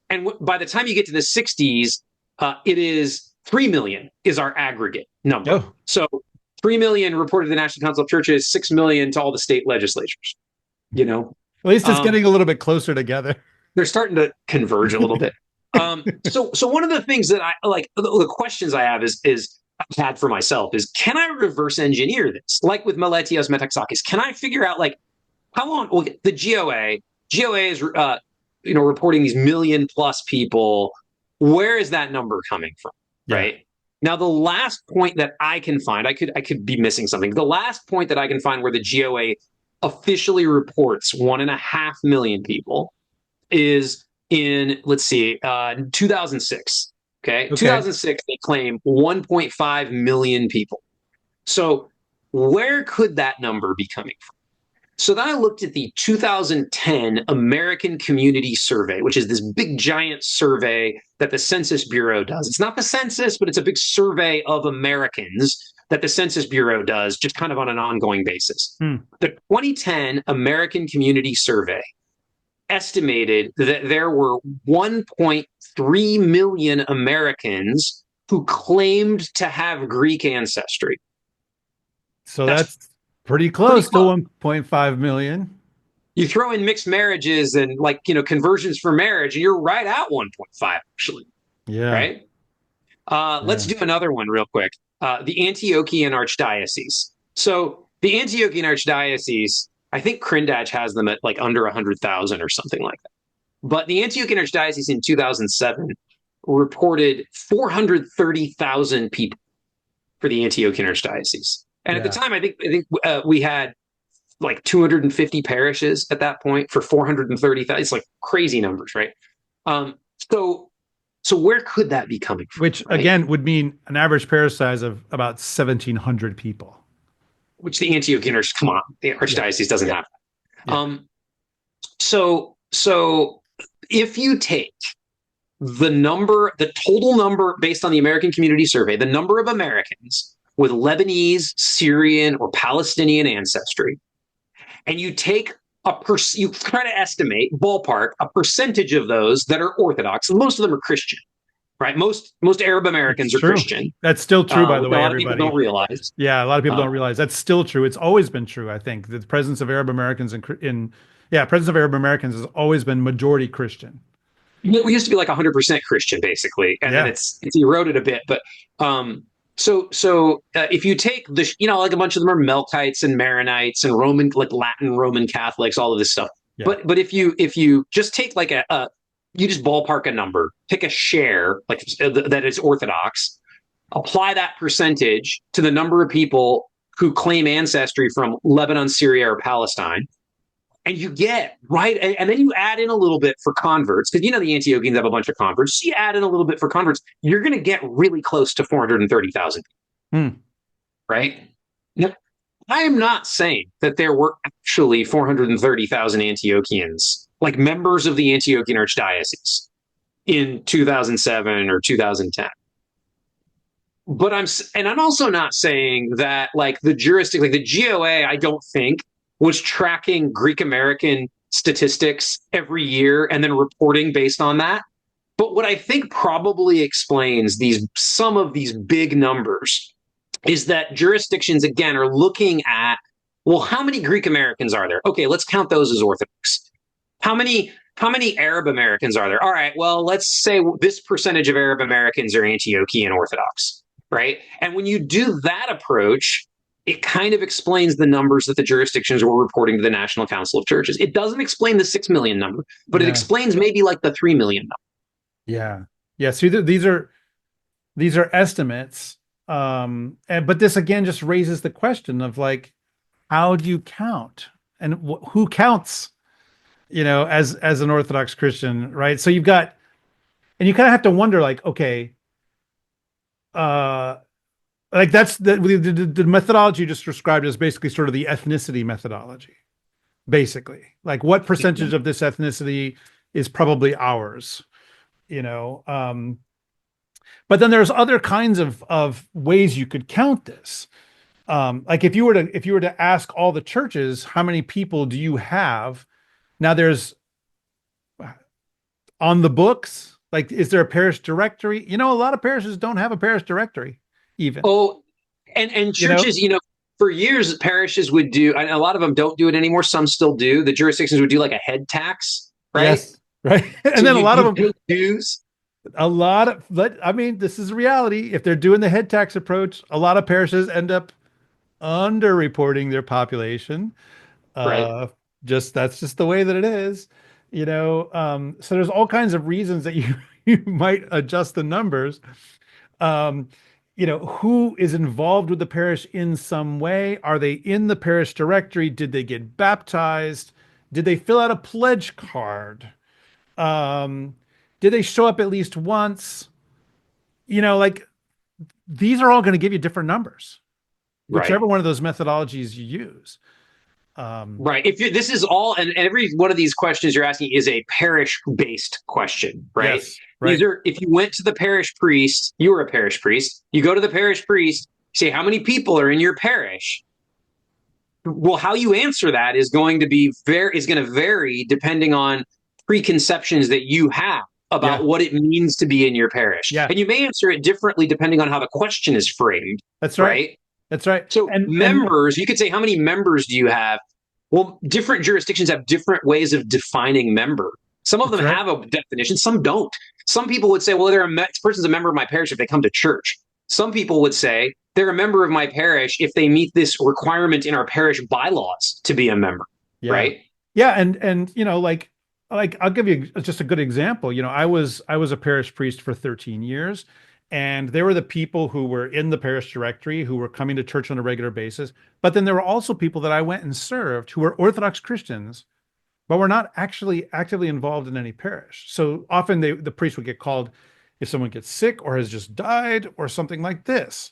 And by the time you get to the 60s, it is 3 million is our aggregate number. Oh. So 3 million reported to the National Council of Churches, 6 million to all the state legislatures. At least it's getting a little bit closer together. They're starting to converge a little bit. So one of the things that I like, the questions I have is I've had for myself is, can I reverse engineer this? Like with Meletios Metaxakis, can I figure out like how long? Well, the GOA is reporting these million plus people. Where is that number coming from? Yeah. Right. Now, the last point that I can find, I could be missing something. The last point that I can find where the GOA officially reports 1.5 million people is in, let's see, 2006. Okay. Okay. 2006, they claim 1.5 million people. So where could that number be coming from? So then I looked at the 2010 American Community Survey, which is this big giant survey that the Census Bureau does. It's not the census, but it's a big survey of Americans that the Census Bureau does just kind of on an ongoing basis. Hmm. The 2010 American Community Survey estimated that there were 1.3 million Americans who claimed to have Greek ancestry. So That's that's pretty pretty close to close. 1.5 million. You throw in mixed marriages and like, conversions for marriage, and you're right at 1.5, actually, Yeah. right? Let's Yeah. do another one real quick. The Antiochian Archdiocese. So the Antiochian Archdiocese, I think Crindage has them at like under 100,000 or something like that. But the Antiochian Archdiocese in 2007 reported 430,000 people for the Antiochian Archdiocese. And at the Yeah. time, I think we had like 250 parishes at that point for 430,000. It's like crazy numbers, right? Um, so, so where could that be coming from, Which right? again would mean an average parish size of about 1,700 people. Which the Antiochian come on, the Yeah. archdiocese doesn't have. Yeah. So if you take the total number based on the American Community Survey, the number of Americans with Lebanese, Syrian, or Palestinian ancestry, and you take you try to estimate ballpark a percentage of those that are Orthodox. Most of them are Christian, right? Most Arab It's Americans are true. Christian, That's still true, by the which a way, lot of people don't everybody. realize. Yeah, a lot of people Uh, don't realize that's still true. It's always been true, I think. The presence of Arab Americans yeah, presence of Arab Americans has always been majority Christian. we used to be like 100% Christian, basically, and then Yeah. it's eroded a bit. But if you take like a bunch of them are Melkites and Maronites and Roman, like Latin Roman Catholics, all of this stuff. Yeah. But if you just take like you just ballpark a number, pick a share like that is Orthodox, apply that percentage to the number of people who claim ancestry from Lebanon, Syria, or Palestine, and you get right, and then you add in a little bit for converts because the Antiochians have a bunch of converts. So you add in a little bit for converts, you're going to get really close to 430,000, Hmm. right? Now, I am not saying that there were actually 430,000 Antiochians, like members of the Antiochian Archdiocese, in 2007 or 2010. But I'm also not saying that like the juristic, like the GOA, I don't think was tracking Greek American statistics every year and then reporting based on that. But what I think probably explains some of these big numbers is that jurisdictions again are looking at, well, how many Greek Americans are there? Okay, let's count those as Orthodox. How many Arab Americans are there? All right, well, let's say this percentage of Arab Americans are Antiochian Orthodox, right? And when you do that approach, it kind of explains the numbers that the jurisdictions were reporting to the National Council of Churches. It doesn't explain the 6 million number, but it Yeah. explains maybe like the 3 million number. Yeah. Yeah. So these are estimates. But this again just raises the question of like, how do you count and who counts, as an Orthodox Christian, right? So and you kind of have to wonder like, okay, uh, like that's the methodology you just described is basically sort of the ethnicity methodology, basically. Like what percentage of this ethnicity is probably ours, you know? But then there's other kinds of ways you could count this. Like if you were to ask all the churches, how many people do you have? Now there's on the books, like, is there a parish directory? A lot of parishes don't have a parish directory, even, Oh, and you know? churches, for years parishes would do, and a lot of them don't do it anymore. Some still do. The jurisdictions would do like a head tax, right? Yes, right. So And then a lot of you them, pay dues, I mean, this is reality. If they're doing the head tax approach, a lot of parishes end up underreporting their population. right? Uh, that's just the way that it is, so there's all kinds of reasons that you you might adjust the numbers. Um, who is involved with the parish in some way? Are they in the parish directory? Did they get baptized? Did they fill out a pledge card? Um, did they show up at least once? Like these are all going to give you different numbers, Right. whichever one of those methodologies you use. Um, Right. If you, this is all, and every one of these questions you're asking is a parish based question, right? yes, These right. are, if you went to the parish priest, you were a parish priest, you go to the parish priest, say, how many people are in your parish? Well, how you answer that is going to vary depending on preconceptions that you have Yeah, about what it means to be in your parish. yeah, And you may answer it differently depending on how the question is framed, that's right. right? That's right. So And members, you could say, how many members do you have? Well, different jurisdictions have different ways of defining member. Some of them that's right. have a definition, some don't. Some people would say, well, this person's a member of my parish if they come to church. Some people would say they're a member of my parish if they meet this requirement in our parish bylaws to be a member, Yeah. right? Yeah, and like I'll give you just a good example. I was a parish priest for 13 years, and there were the people who were in the parish directory who were coming to church on a regular basis. But then there were also people that I went and served who were Orthodox Christians, but were not actually actively involved in any parish. So often the priest would get called if someone gets sick or has just died or something like this.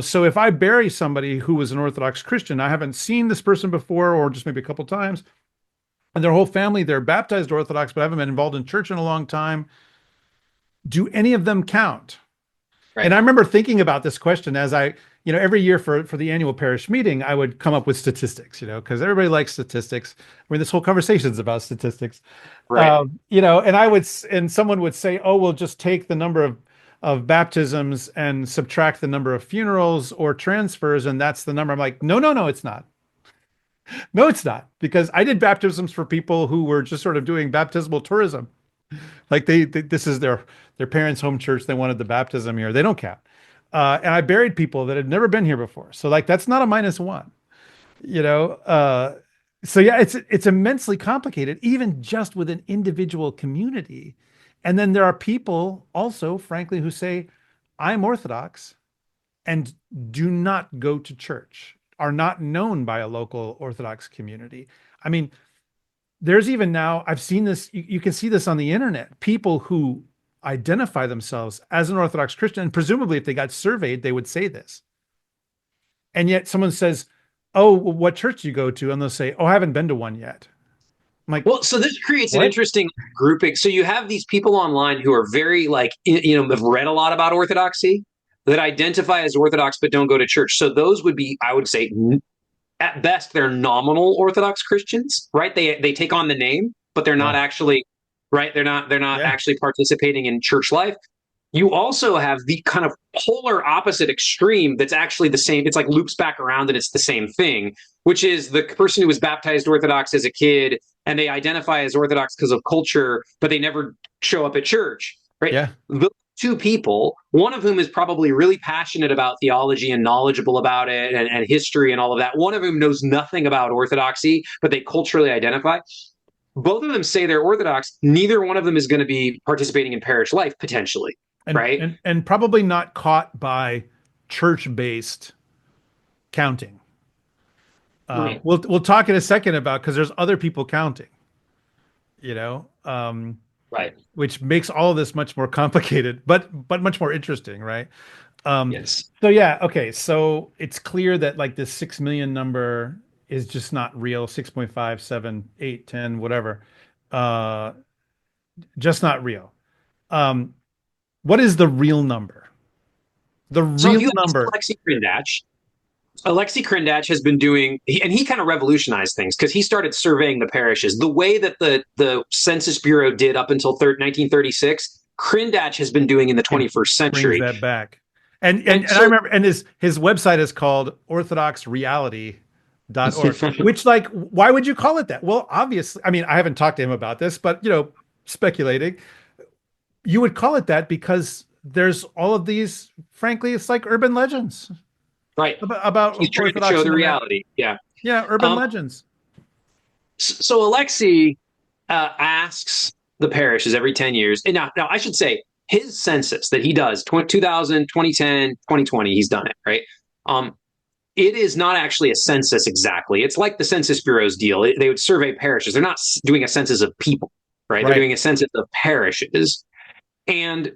So if I bury somebody who was an Orthodox Christian, I haven't seen this person before, or just maybe a couple times, and their whole family, they're baptized Orthodox, but haven't been involved in church in a long time. Do any of them count? And Right. I remember thinking about this question as every year for the annual parish meeting, I would come up with statistics, because everybody likes statistics. I mean, this whole conversation is about statistics. Right. And someone would say, oh, we'll just take the number of baptisms and subtract the number of funerals or transfers, and that's the number. I'm like, no, no, no, it's not. No, it's not, because I did baptisms for people who were just sort of doing baptismal tourism. Like this is their parents' home church. They wanted the baptism here. They don't count. And I buried people that had never been here before. So like that's not a -1, you know. So yeah, it's immensely complicated, even just with an individual community. And then there are people also, frankly, who say, I'm Orthodox and do not go to church, are not known by a local Orthodox community. I mean, there's even now, I've seen this, you can see this on the internet, people who identify themselves as an Orthodox Christian, and presumably if they got surveyed, they would say this. And yet someone says, oh, well, what church do you go to? And they'll say, oh, I haven't been to one yet. I'm like, Well, so this creates an what? interesting grouping. So you have these people online who are very like, have read a lot about Orthodoxy, that identify as Orthodox but don't go to church. So those would be, I would say, at best, they're nominal Orthodox Christians, right? They take on the name, but they're not Yeah. actually, right. They're not Yeah. actually participating in church life. You also have the kind of polar opposite extreme that's actually the same. It's like loops back around and it's the same thing, which is the person who was baptized Orthodox as a kid and they identify as Orthodox because of culture, but they never show up at church, right? Yeah. Those two people, one of whom is probably really passionate about theology and knowledgeable about it and history and all of that. One of whom knows nothing about Orthodoxy, but they culturally identify. Both of them say they're Orthodox. Neither one of them is going to be participating in parish life potentially, And, right? and, and probably not caught by church-based counting. Right. We'll talk in a second about, because there's other people counting, you know, Right. which makes all of this much more complicated, but much more interesting, right? Um, Yes. so yeah, okay, so it's clear that like this 6 million number is just not real. 6.5, 7, 8, 10, whatever, uh, just not real. Um, what is the real number? The So if real you ask number. Alexi Krindach has been doing, and he kind of revolutionized things because he started surveying the parishes the way that the Census Bureau did up until 1936. Krindach has been doing in the It 21st brings century. that back. And And I so, remember, and his website is called orthodoxreality.org, which like, why would you call it that? Well, obviously, I mean, I haven't talked to him about this, but speculating, you would call it that because there's all of these, frankly, it's like urban legends right, about he's trying to show Orthodox in the America. reality. Yeah. Yeah, urban Um, legends. so Alexi asks the parishes every 10 years. And now I should say his census that he does 2000, 2010, 2020, he's done it, right? Um, it is not actually a census exactly. It's like the Census Bureau's deal. They would survey parishes. They're not doing a census of people, right? They're Right. doing a census of parishes. And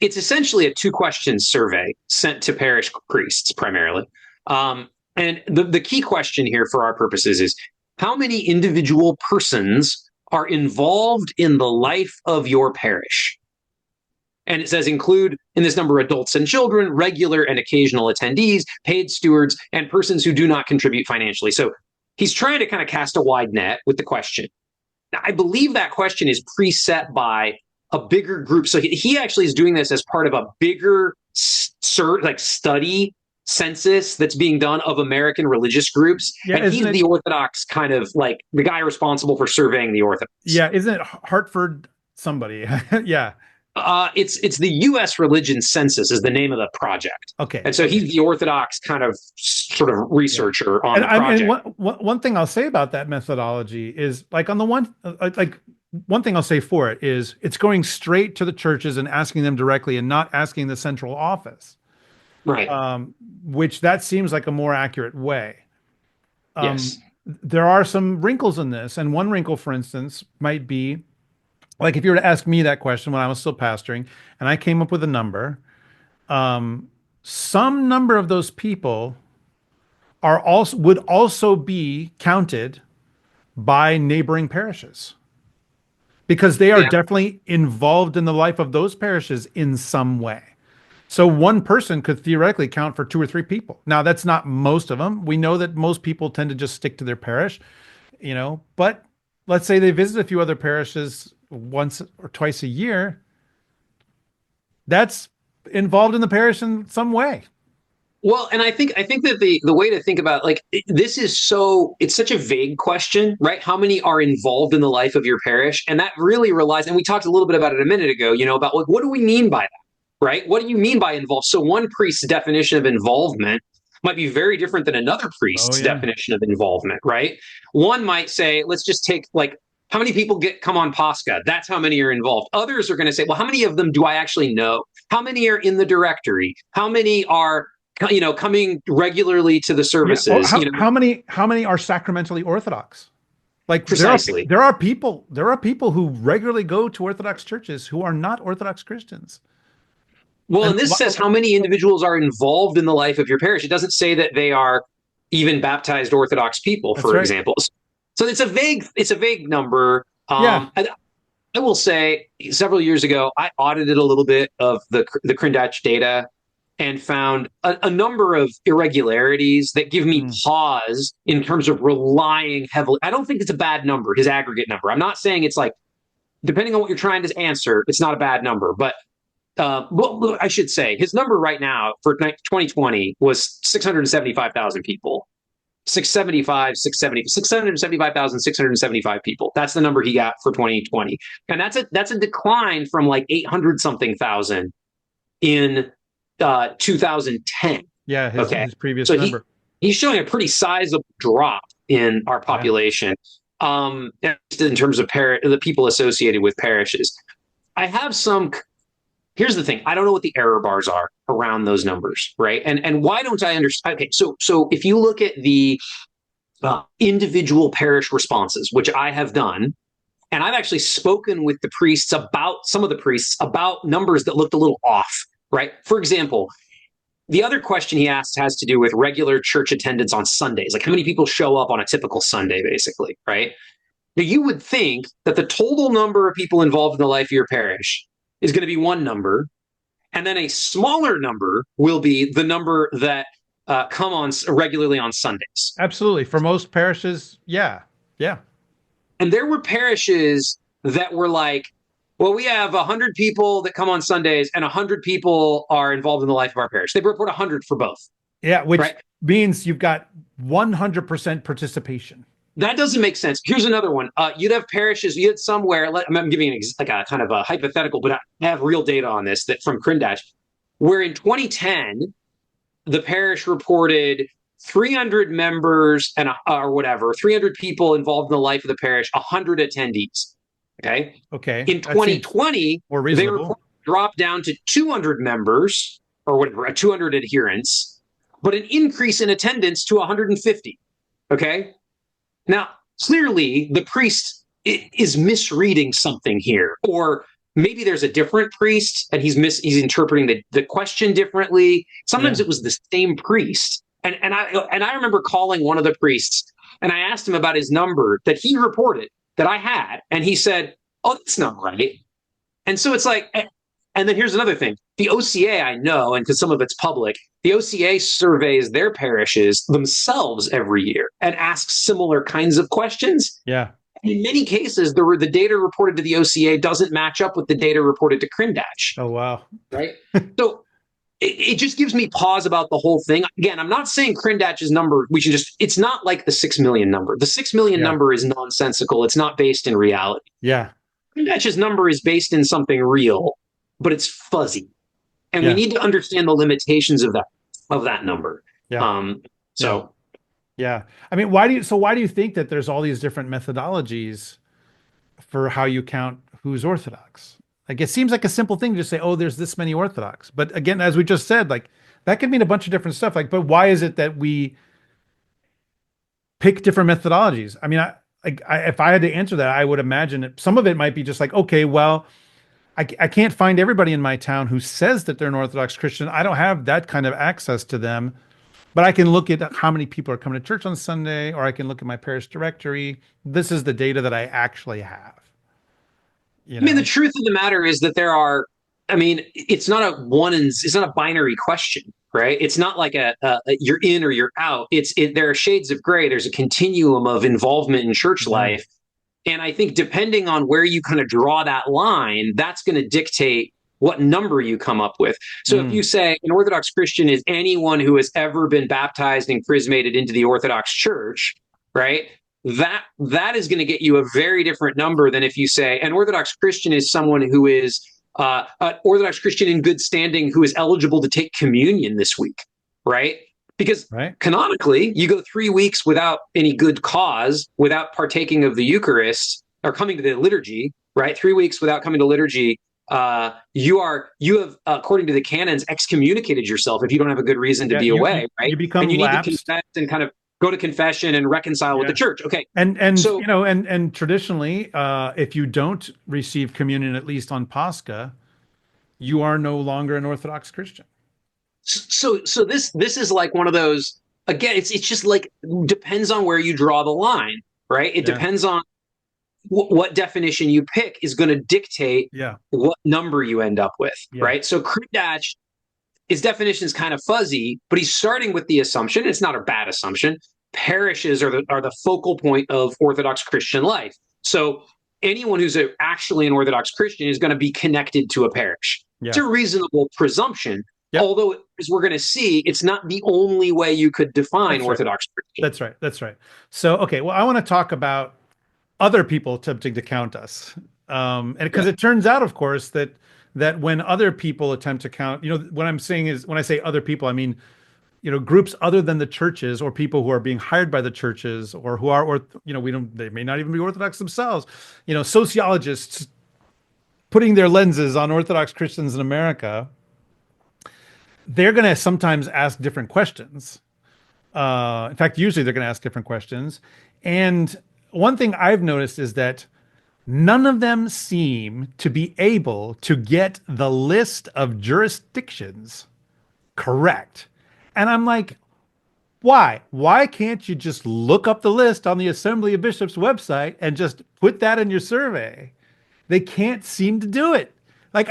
it's essentially a two-question survey sent to parish priests primarily. And the key question here for our purposes is how many individual persons are involved in the life of your parish? And it says include in this number adults and children, regular and occasional attendees, paid stewards, and persons who do not contribute financially. So he's trying to kind of cast a wide net with the question. Now, I believe that question is preset by a bigger group. So he actually is doing this as part of a bigger study census that's being done of American religious groups. Yeah, and he's the Orthodox kind of like the guy responsible for surveying the Orthodox. Yeah, isn't it Hartford somebody? Yeah. It's the U.S. Religion Census is the name of the project. Okay. And so he's the Orthodox kind of sort of researcher on the project. One thing I'll say about that methodology is like on the one thing I'll say for it is it's going straight to the churches and asking them directly and not asking the central office. Right. Which that seems like a more accurate way. Yes. There are some wrinkles in this. And one wrinkle, for instance, might be like if you were to ask me that question when I was still pastoring and I came up with a number, some number of those people would also be counted by neighboring parishes because they are definitely involved in the life of those parishes in some way. So one person could theoretically count for 2 or 3 people. Now, that's not most of them. We know that most people tend to just stick to their parish, but let's say they visit a few other parishes once or twice a year. That's involved in the parish in some way. Well, and I think that the way to think about this is it's such a vague question, right? How many are involved in the life of your parish? And that really relies, and we talked a little bit about it a minute ago, about what do we mean by that? Right? What do you mean by involved? So one priest's definition of involvement might be very different than another priest's definition of involvement, right? One might say, let's just take how many people come on Pascha? That's how many are involved. Others are going to say, well, how many of them do I actually know? How many are in the directory? How many are coming regularly to the services? How many are sacramentally Orthodox? Like precisely. There are people who regularly go to Orthodox churches who are not Orthodox Christians. Well, and this says how many individuals are involved in the life of your parish. It doesn't say that they are even baptized Orthodox people, for example. So it's a vague number. I will say several years ago, I audited a little bit of the Kach data and found a number of irregularities that give me pause in terms of relying heavily. I don't think it's a bad number, his aggregate number. I'm not saying it's depending on what you're trying to answer, it's not a bad number, but well, I should say his number right now for 2020 was 675,000 people. 675,675 people. That's the number he got for 2020. And that's a decline from 800 something thousand in 2010. Yeah, his previous number. He's showing a pretty sizable drop in our population in terms of the people associated with parishes. I have some. Here's the thing. I don't know what the error bars are around those numbers, right? And why don't I understand? Okay, so if you look at the individual parish responses, which I have done, and I've actually spoken with some of the priests about numbers that looked a little off, right? For example, the other question he asked has to do with regular church attendance on Sundays, like how many people show up on a typical Sunday, basically, right? Now, you would think that the total number of people involved in the life of your parish is going to be one number, and then a smaller number will be the number that come on regularly on Sundays. Absolutely. For most parishes, yeah. And there were parishes that were well, we have 100 people that come on Sundays and 100 people are involved in the life of our parish. They report 100 for both. Yeah, which means you've got 100% participation. That doesn't make sense. Here's another one. You'd have parishes, you had somewhere, I'm giving a kind of a hypothetical, but I have real data on this that from Kach, where in 2010, the parish reported 300 members or whatever, 300 people involved in the life of the parish, 100 attendees. Okay. In 2020, they dropped down to 200 members or whatever, 200 adherents, but an increase in attendance to 150. Okay. Now, clearly, the priest is misreading something here, or maybe there's a different priest and he's interpreting the question differently. Sometimes Yeah. it was the same priest, and I remember calling one of the priests, and I asked him about his number that he reported that I had, and he said, "Oh, that's not right." And so it's like, and then here's another thing: the OCA, I know, and because some of it's public, the OCA surveys their parishes themselves every year and asks similar kinds of questions. Yeah. In many cases, the data reported to the OCA doesn't match up with the data reported to Crindach, Oh, wow. right? So it just gives me pause about the whole thing. Again, I'm not saying Crindach's number, we should just, it's not like the 6 million number. The 6 million Yeah. number is nonsensical. It's not based in reality. Yeah. Crindach's number is based in something real, but it's fuzzy. And we Yeah. need to understand the limitations of that number. Yeah. So Yeah. I mean, why do you think that there's all these different methodologies for how you count who's Orthodox? Like, it seems like a simple thing to just say, oh, there's this many Orthodox. But again, as we just said, like, that could mean a bunch of different stuff. Like, but why is it that we pick different methodologies? I mean, if I had to answer that, I would imagine that some of it might be just like, okay, well, I can't find everybody in my town who says that they're an Orthodox Christian. I don't have that kind of access to them. But I can look at how many people are coming to church on Sunday, or I can look at my parish directory. This is the data that I actually have. You I mean, the know? truth of the matter is that I mean, it's not a binary question, right? It's not like a you're in or you're out. There are shades of gray. There's a continuum of involvement in church Yeah. life. And I think depending on where you kind of draw that line, that's going to dictate what number you come up with. So if Mm, you say an Orthodox Christian is anyone who has ever been baptized and chrismated into the Orthodox Church, right? That is going to get you a very different number than if you say an Orthodox Christian is someone who is an Orthodox Christian in good standing who is eligible to take communion this week, right? Because right. canonically, you go 3 weeks without any good cause, without partaking of the Eucharist or coming to the liturgy, right? 3 weeks without coming to liturgy, you have, according to the canons, excommunicated yourself if you don't have a good reason to Yeah. be You, you, away, right? you And become you need to lapsed. confess and kind of go to confession and reconcile with the Yeah. church. Okay, And so and traditionally, if you don't receive communion, at least on Pascha, you are no longer an Orthodox Christian. this is like one of those, again, it's just like depends on where you draw the line, right? It Yeah. depends on what definition you pick is going to dictate Yeah. what number you end up with, Yeah. right? So Krudach, his definition is kind of fuzzy, but he's starting with the assumption, it's not a bad assumption, parishes are the focal point of Orthodox Christian life. So anyone who's actually an Orthodox Christian is going to be connected to a parish. It's Yeah. a reasonable presumption, Yep. although, as we're going to see, it's not the only way you could define That's right. Orthodox Christian. That's right. That's right. So, okay. Well, I want to talk about other people attempting to count us. And because Yeah. it turns out, of course, that when other people attempt to count, what I'm saying is when I say other people, I mean, groups other than the churches or people who are being hired by the churches or who are, or, they may not even be Orthodox themselves, sociologists putting their lenses on Orthodox Christians in America, they're going to sometimes ask different questions. In fact, usually they're going to ask different questions. And one thing I've noticed is that none of them seem to be able to get the list of jurisdictions correct. And I'm like, why? Why can't you just look up the list on the Assembly of Bishops website and just put that in your survey? They can't seem to do it. Like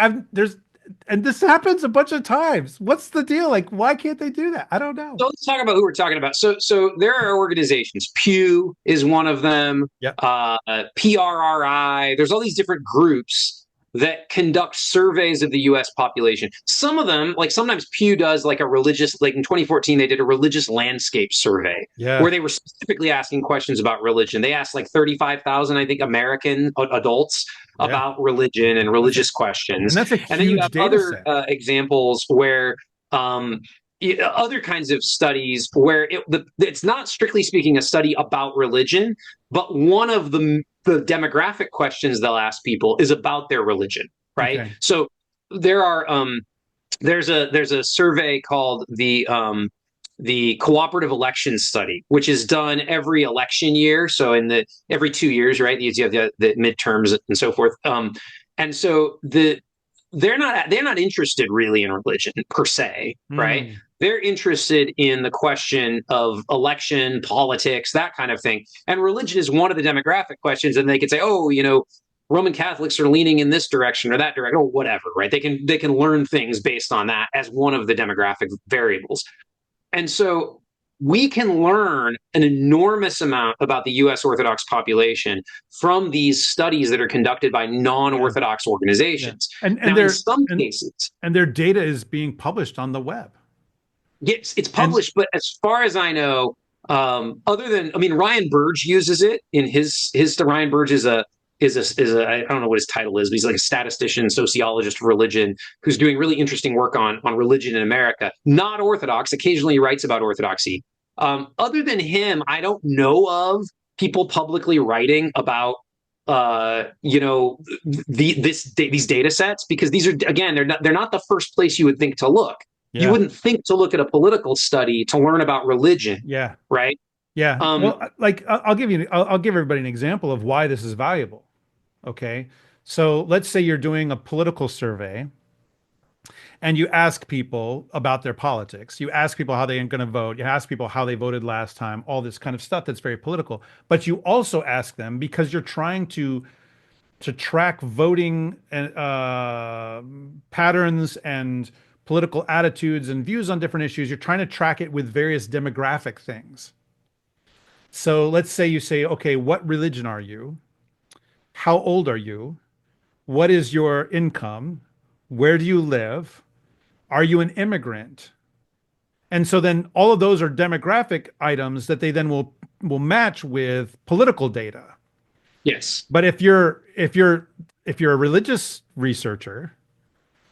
and this happens a bunch of times. What's the deal? Like, why can't they do that? I don't know. So let's talk about who we're talking about. So there are organizations. Pew is one of them. Yep. PRRI. There's all these different groups that conduct surveys of the U.S. population. Some of them, like sometimes Pew does like a religious, like in 2014, they did a religious landscape survey where Yeah. they were specifically asking questions about religion. They asked like 35,000, I think, American adults Yeah. about religion and That's a, religious and questions. that's a And then you huge have data other set. examples where other kinds of studies where it's not strictly speaking a study about religion, but one of the demographic questions they'll ask people is about their religion, right? Okay. So there are there's a survey called the the cooperative election study, which is done every election year. So in the every 2 years, right? You have the midterms and so forth. And so they're not interested really in religion per se, right? Mm. They're interested in the question of election, politics, that kind of thing. And religion is one of the demographic questions. And they could say, oh, Roman Catholics are leaning in this direction or that direction, or whatever, right? They can learn things based on that as one of the demographic variables. And so we can learn an enormous amount about the US Orthodox population from these studies that are conducted by Yeah. non-Orthodox Yeah. organizations. And Now, in their some and cases, and their data is being published on the web. yes, it's And published, but as far as I know, other than, I mean, Ryan Burge uses it in his Ryan Burge is a I don't know what his title is, but he's like a statistician, sociologist of religion who's doing really interesting work on religion in America. Not Orthodox. Occasionally, he writes about Orthodoxy. Other than him, I don't know of people publicly writing about these data sets, because these are, again, they're not the first place you would think to look. You yeah, wouldn't think to look at a political study to learn about religion, yeah, right? yeah. Um, Well, like I'll give everybody an example of why this is valuable. Okay. So let's say you're doing a political survey and you ask people about their politics. You ask people how they're going to vote. You ask people how they voted last time, all this kind of stuff that's very political. But you also ask them because you're trying to track voting and patterns and political attitudes and views on different issues. You're trying to track it with various demographic things. So let's say you say, okay, what religion are you? How old are you? What is your income? Where do you live? Are you an immigrant? And so then all of those are demographic items that they then will match with political data. yes. But if you're a religious researcher,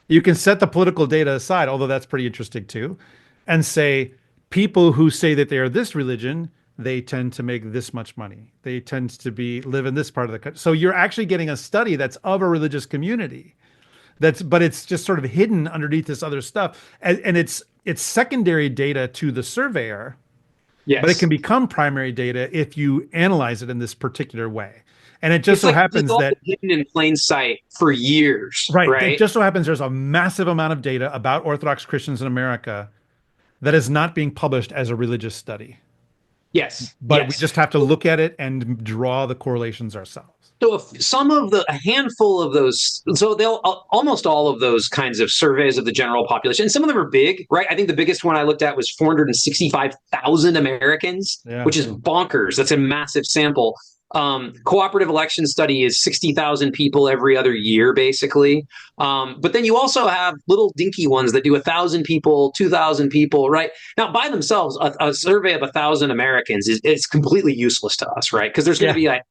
you can set the political data aside, although that's pretty interesting too, and say people who say that they are this religion, they tend to make this much money. They tend to live in this part of the country. So you're actually getting a study that's of a religious community. But it's just sort of hidden underneath this other stuff. And it's secondary data to the surveyor, but it can Yes. become primary data if you analyze it in this particular way. And it just It's so like it's happens all that, been hidden in plain sight for years, right, it right? just so happens there's a massive amount of data about Orthodox Christians in America that is not being published as a religious study. Yes. But we Yes. just have to look at it and draw the correlations ourselves. So if a handful of those, so they'll almost all of those kinds of surveys of the general population, and some of them are big, right? I think the biggest one I looked at was 465,000 Americans, Yeah. which is bonkers. That's a massive sample. Cooperative election study is 60,000 people every other year, basically. But then you also have little dinky ones that do 1,000 people, 2,000 people, right? Now, by themselves, a survey of 1,000 Americans is completely useless to us, right? Because there's going to Yeah. be like,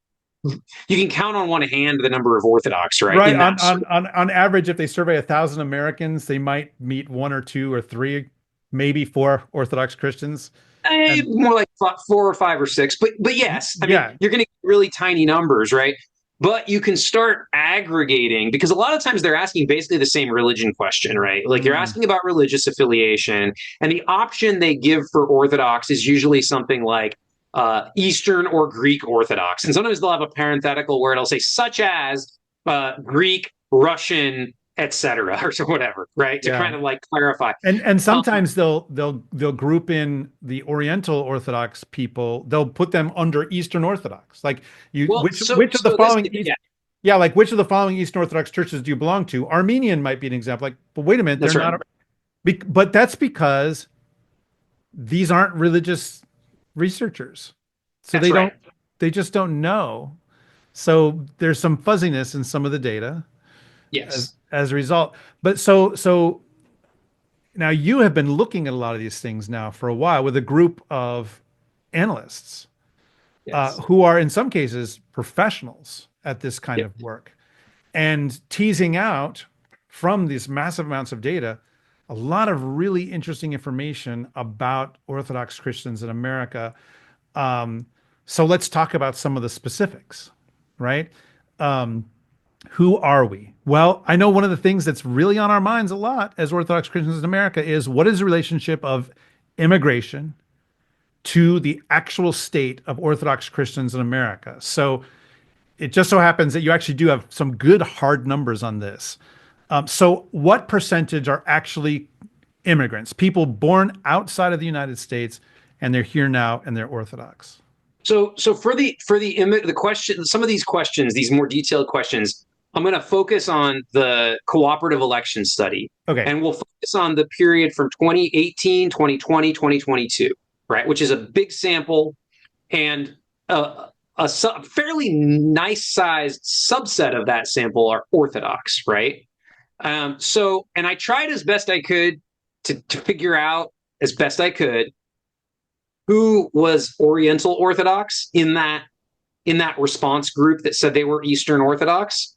you can count on one hand the number of Orthodox, right? Right. In On that on on on average, if they survey 1,000 Americans, they might meet one or two or three, maybe four Orthodox Christians. And more like four or five or six, but yes, I mean yeah, you're going to get really tiny numbers, right? But you can start aggregating, because a lot of times they're asking basically the same religion question, right? Like you're mm, asking about religious affiliation, and the option they give for Orthodox is usually something like Eastern or Greek Orthodox, and sometimes they'll have a parenthetical where it'll say such as Greek, Russian, etc., or so whatever, right? To yeah. kind of like clarify. And Um, sometimes they'll group in the Oriental Orthodox people. They'll put them under Eastern Orthodox. Like you, well, which of the so this, following East, yeah, yeah, like which of the following Eastern Orthodox churches do you belong to? Armenian might be an example. Like, but wait a minute, they're that's right. not. But that's because these aren't religious researchers, so That's right. they just don't know. So there's some fuzziness in some of the data Yes. as a result. But so now you have been looking at a lot of these things now for a while with a group of analysts Yes. who are in some cases professionals at this kind Yep. of work and teasing out from these massive amounts of data a lot of really interesting information about Orthodox Christians in America. Um, so let's talk about some of the specifics, right? Um, who are we? Well, I know one of the things that's really on our minds a lot as Orthodox Christians in America is what is the relationship of immigration to the actual state of Orthodox Christians in America. So it just so happens that you actually do have some good hard numbers on this. So what percentage are actually immigrants, people born outside of the United States, and they're here now and they're Orthodox? So for the question, some of these questions, these more detailed questions, I'm going to focus on the cooperative election study, Okay. and we'll focus on the period from 2018, 2020, 2022, right, which is a big sample and fairly nice sized subset of that sample are Orthodox, right? And I tried as best I could to figure out as best I could who was Oriental Orthodox in that response group that said they were Eastern Orthodox,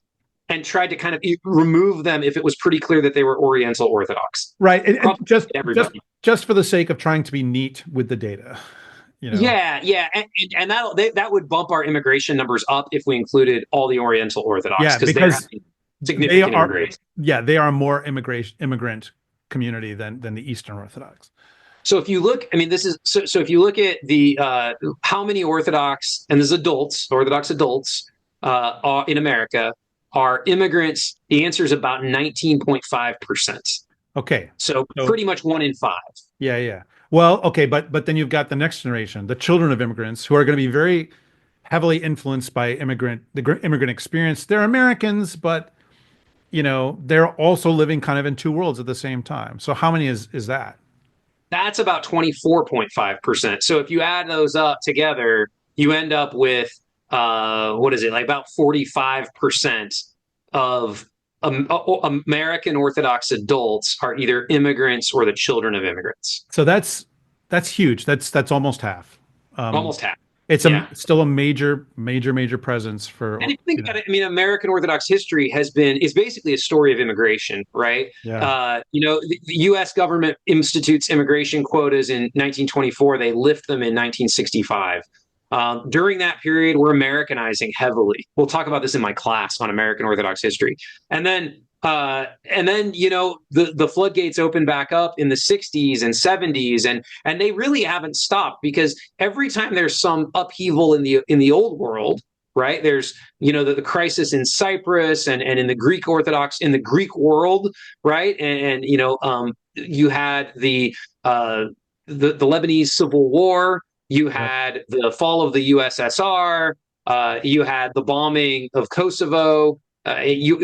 and tried to kind of remove them if it was pretty clear that they were Oriental Orthodox. Right. And Probably just everybody. just for the sake of trying to be neat with the data, you know. Yeah, and that would bump our immigration numbers up if we included all the Oriental Orthodox, Yeah, because they're because having they significant are immigration. yeah, they are more immigrant community than the Eastern Orthodox. So if you look, I mean, this is so if you look at the how many Orthodox and there's adults, Orthodox adults are in America are immigrants, the answer is about 19.5%. Okay. So So pretty much 1 in 5. yeah, yeah. Well, okay, but then you've got the next generation, the children of immigrants, who are going to be very heavily influenced by immigrant experience. They're Americans, but they're also living kind of in two worlds at the same time. So how many is that? That's about 24.5%. So if you add those up together, you end up with what is it, like about 45% of American Orthodox adults are either immigrants or the children of immigrants. So that's huge. That's almost half. Um, Almost half. it's Yeah. still a major presence for, And if you think about it, I mean, American Orthodox history is basically a story of immigration, right? yeah. The U.S. government institutes immigration quotas in 1924. They lift them in 1965. During that period, we're Americanizing heavily. We'll talk about this in my class on American Orthodox history, and then the floodgates open back up in the 60s and 70s, and they really haven't stopped, because every time there's some upheaval in the old world, right? There's the crisis in Cyprus and in the Greek world, right? And you had the Lebanese Civil War. You Yep. had the fall of the USSR. You had the bombing of Kosovo.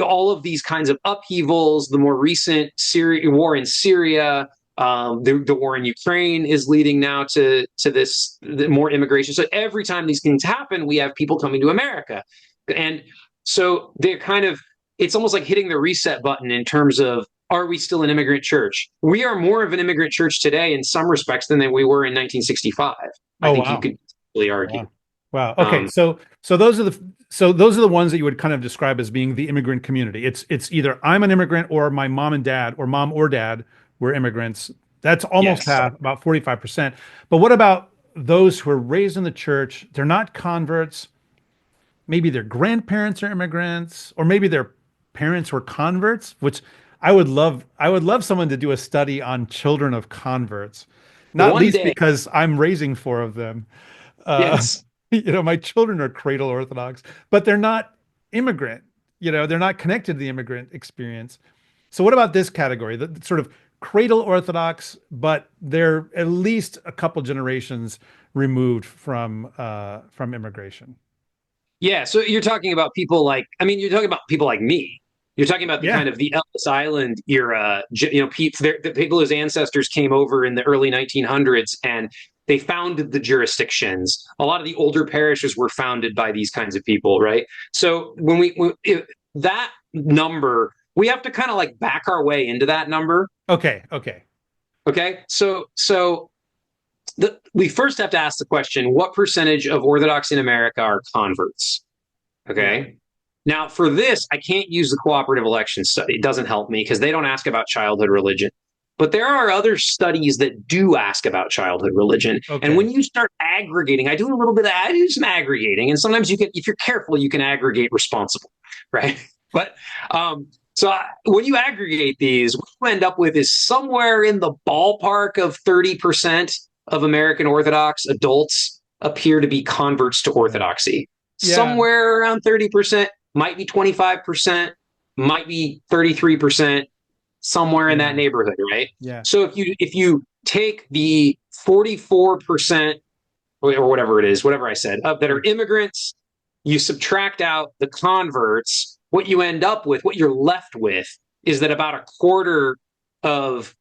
All of these kinds of upheavals. The more recent war in Syria, the war in Ukraine is leading now to this more immigration. So every time these things happen, we have people coming to America, and so they're kind of, it's almost like hitting the reset button in terms of, are we still an immigrant church? We are more of an immigrant church today in some respects than we were in 1965. I Oh, think you wow. could really argue. Wow. Wow. Okay. Um, So those are the ones that you would kind of describe as being the immigrant community. It's either I'm an immigrant, or my mom and dad, or mom or dad were immigrants. That's almost yes. half, about 45%. But what about those who are raised in the church? They're not converts. Maybe their grandparents are immigrants, or maybe their parents were converts, which I would love someone to do a study on children of converts, not One least day. because I'm raising four of them. Uh, Yes. my children are cradle Orthodox, but they're not immigrant. They're not connected to the immigrant experience. So what about this category, the sort of cradle Orthodox, but they're at least a couple generations removed from immigration? Yeah, so you're talking about people like, I mean, you're talking about people like me. You're talking about the Yeah. kind of the Ellis Island era, the people whose ancestors came over in the early 1900s, and they founded the jurisdictions. A lot of the older parishes were founded by these kinds of people, right? So that number, we have to kind of like back our way into that number. Okay. Okay. Okay, we first have to ask the question: what percentage of Orthodox in America are converts? Yeah. Okay. Now, for this, I can't use the cooperative election study. It doesn't help me because they don't ask about childhood religion. But there are other studies that do ask about childhood religion. And Okay. when you start aggregating, I do some aggregating. And sometimes you can, if you're careful, you can aggregate responsible, right? But So when you aggregate these, what you end up with is somewhere in the ballpark of 30% of American Orthodox adults appear to be converts to Yeah. Orthodoxy. Yeah. Somewhere around 30%, might be 25%, might be 33%, somewhere in that Yeah. neighborhood, right? Yeah. So if you take the 44% or whatever it is, whatever I said, that are immigrants, you subtract out the converts, what you end up with, what you're left with, is that about a quarter of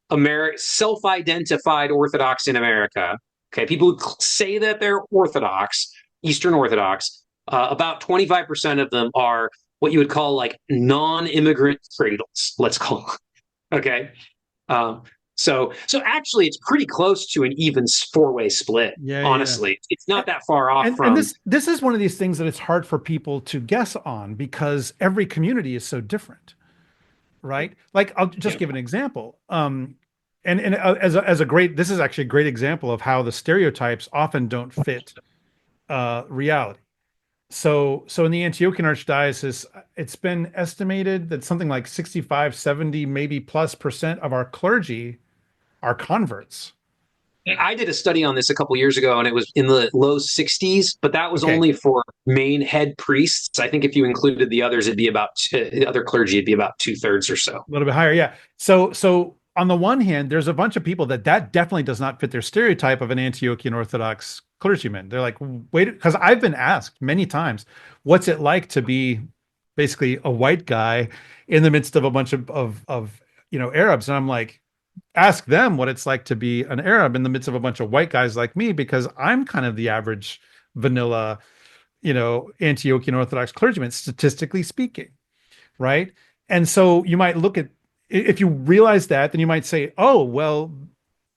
self-identified Orthodox in America, okay, people who say that they're Orthodox, Eastern Orthodox, about 25% of them are what you would call like non-immigrant cradles, let's call them. Okay. Um, so actually, it's pretty close to an even four-way split. Yeah. Yeah. Honestly, it's not that far off And from. this is one of these things that it's hard for people to guess on because every community is so different, right? Like I'll just Yeah. give an example. And as a great, this is actually a great example of how the stereotypes often don't fit reality. So in the Antiochian Archdiocese, it's been estimated that something like 65, 70, maybe plus percent of our clergy are converts. I did a study on this a couple years ago, and it was in the low 60s, but that was Okay. only for main head priests. I think if you included the others, it'd be about the other clergy, it'd be about two-thirds or so. A little bit higher, yeah. So on the one hand, there's a bunch of people that definitely does not fit their stereotype of an Antiochian Orthodox clergyman. They're like, wait, because I've been asked many times, what's it like to be basically a white guy in the midst of a bunch of Arabs? And I'm like, ask them what it's like to be an Arab in the midst of a bunch of white guys like me, because I'm kind of the average vanilla, Antiochian Orthodox clergyman, statistically speaking, right? And so you might look at, if you realize that, then you might say, oh, well,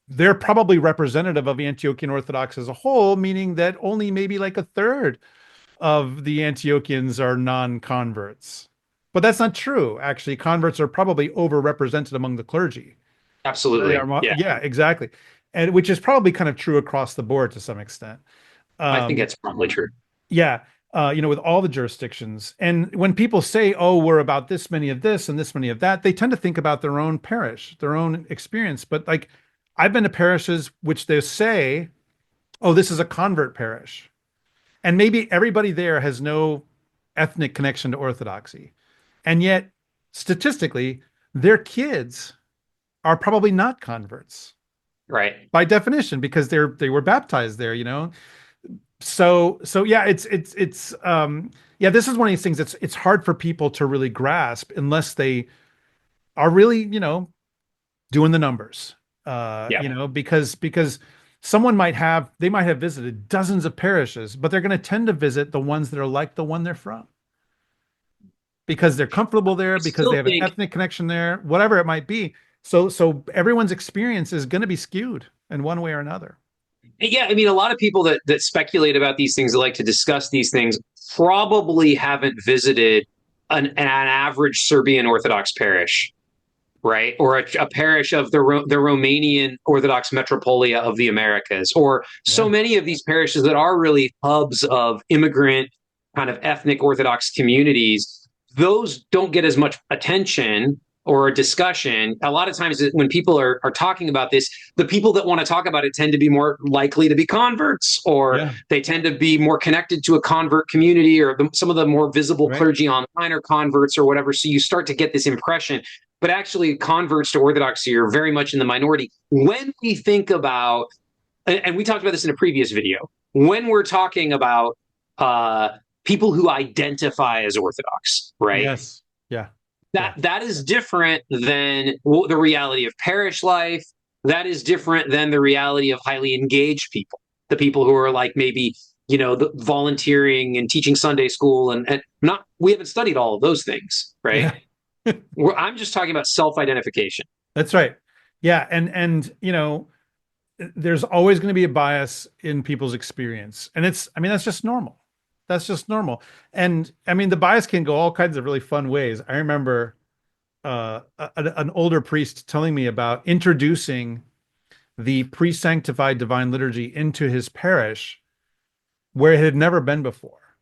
they're probably representative of Antiochian Orthodox as a whole, meaning that only maybe like a third of the Antiochians are non-converts. But that's not true. Actually, converts are probably overrepresented among the clergy. They Absolutely. are, Yeah. yeah, exactly. And which is probably kind of true across the board to some extent. I think Um, that's probably true. yeah, with all the jurisdictions. And when people say, "Oh, we're about this many of this and this many of that," they tend to think about their own parish, their own experience. But like, I've been to parishes which they say, "Oh, this is a convert parish," and maybe everybody there has no ethnic connection to Orthodoxy, and yet statistically, their kids are probably not converts Right. by definition because they were baptized there. So yeah, it's yeah, this is one of these things it's hard for people to really grasp unless they are really, doing the numbers. Yeah. Because they might have visited dozens of parishes, but they're going to tend to visit the ones that are like the one they're from because they're comfortable there, I because they still have an think ethnic connection there, whatever it might be. So everyone's experience is going to be skewed in one way or another. Yeah, I mean, a lot of people that speculate about these things, that like to discuss these things, probably haven't visited an average Serbian Orthodox parish, right? Or a parish of the Romanian Orthodox Metropolia of the Americas, or so Yeah. many of these parishes that are really hubs of immigrant kind of ethnic Orthodox communities. Those don't get as much attention or discussion. A lot of times when people are talking about this, the people that want to talk about it tend to be more likely to be converts, or Yeah. they tend to be more connected to a convert community, or some of the more visible Right. clergy online are converts or whatever. So you start to get this impression, but actually converts to Orthodoxy are very much in the minority. When we think about, and we talked about this in a previous video, when we're talking about uh, people who identify as Orthodox, right? Yes. Yeah. That Yeah. that is different than the reality of parish life. That is different than the reality of highly engaged people, the people who are like maybe the volunteering and teaching Sunday school, and not, we haven't studied all of those things, right? Yeah. I'm just talking about self-identification. That's right. Yeah, and there's always going to be a bias in people's experience. And I mean, that's just normal. That's just normal. And I mean, the bias can go all kinds of really fun ways. I remember an older priest telling me about introducing the pre-sanctified divine liturgy into his parish where it had never been before.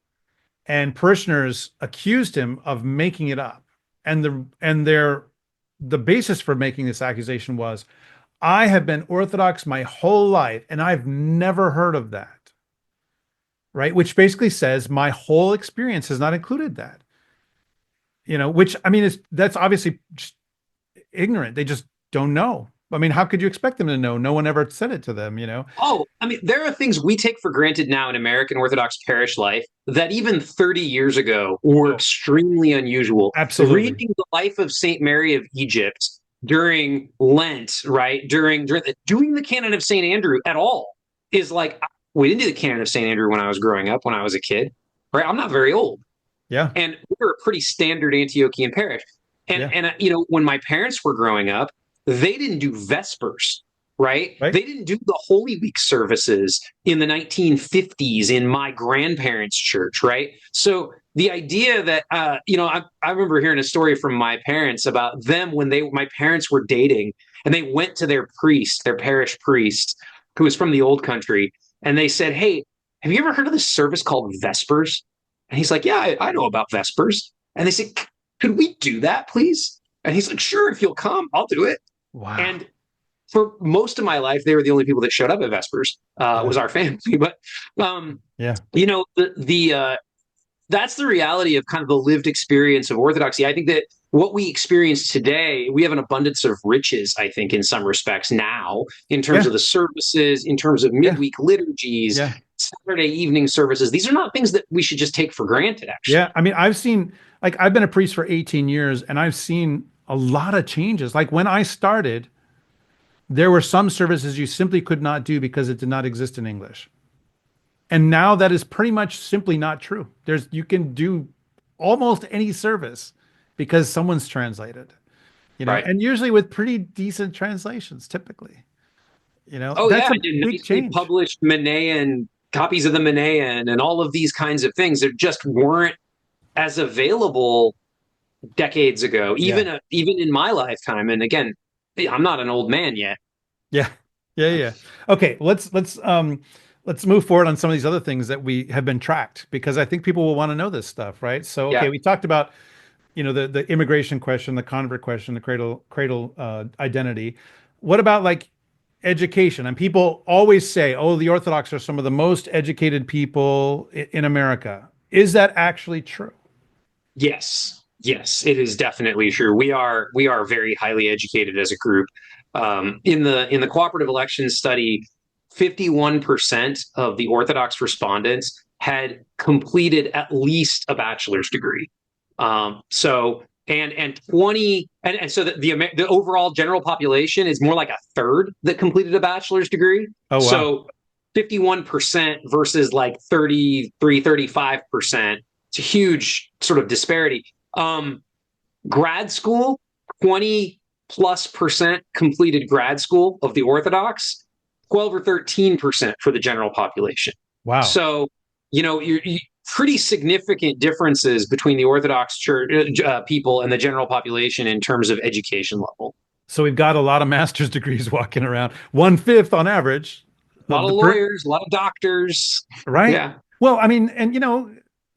And parishioners accused him of making it up and the basis for making this accusation was, I have been Orthodox my whole life and I've never heard of that, right? Which basically says my whole experience has not included that, which I mean, that's obviously just ignorant. They just don't know. I mean, how could you expect them to know? No one ever said it to them. Oh, I mean, there are things we take for granted now in American Orthodox parish life that even 30 years ago were Oh, extremely unusual. absolutely. Reading the life of Saint Mary of Egypt during Lent, right? Doing the canon of Saint Andrew at all is like, we didn't do the canon of Saint Andrew when I was growing up, when I was a kid, right? I'm not very old. Yeah. And we were a pretty standard Antiochian parish. And Yeah. and when my parents were growing up, they didn't do Vespers, right? Right. They didn't do the Holy Week services in the 1950s in my grandparents' church, right? So the idea that I remember hearing a story from my parents about them when my parents were dating, and they went to their priest, their parish priest, who was from the old country, and they said, "Hey, have you ever heard of this service called Vespers?" And he's like, "Yeah, I know about Vespers." And they said, "Could we do that, please?" And he's like, "Sure, if you'll come, I'll do it." Wow. And for most of my life, they were the only people that showed up at Vespers. Yeah. Was our family, but Yeah. the that's the reality of kind of the lived experience of Orthodoxy. I think that what we experience today, we have an abundance of riches, I think, in some respects now, in terms Yeah. of the services, in terms of Yeah. midweek liturgies, Yeah. Saturday evening services. These are not things that we should just take for granted, Yeah. actually. I mean, I've been a priest for 18 years and I've seen a lot of changes. Like when I started, there were some services you simply could not do because it did not exist in English. And now that is pretty much simply not true. You can do almost any service because someone's translated, Right. and usually with pretty decent translations, typically. Oh That's yeah, a I did big nicely change. published Manaean copies of the Manaean and all of these kinds of things that just weren't as available decades ago, Yeah. even in my lifetime. And again, I'm not an old man yet. Yeah. Yeah. Yeah. Okay. Let's move forward on some of these other things that we have been tracked because I think people will want to know this stuff, right? So, okay, Yeah. we talked about, the immigration question, the convert question, the cradle identity. What about like education? And people always say, "Oh, the Orthodox are some of the most educated people in America." Is that actually true? Yes. Yes, it is definitely true. We are very highly educated as a group. In the cooperative elections study, 51% of the Orthodox respondents had completed at least a bachelor's degree. So and 20 and so the overall general population is more like a third that completed a bachelor's degree. Oh, wow. So 51% versus like 33, 35%. It's a huge sort of disparity. Um, Grad school, 20+% completed grad school of the Orthodox, 12 or 13% for the general population. Wow. So, you're pretty significant differences between the Orthodox church people and the general population in terms of education level. So we've got a lot of master's degrees walking around, 1/5 on average A lot of of the lawyers, a lot of doctors. right? Yeah. Well, I mean, and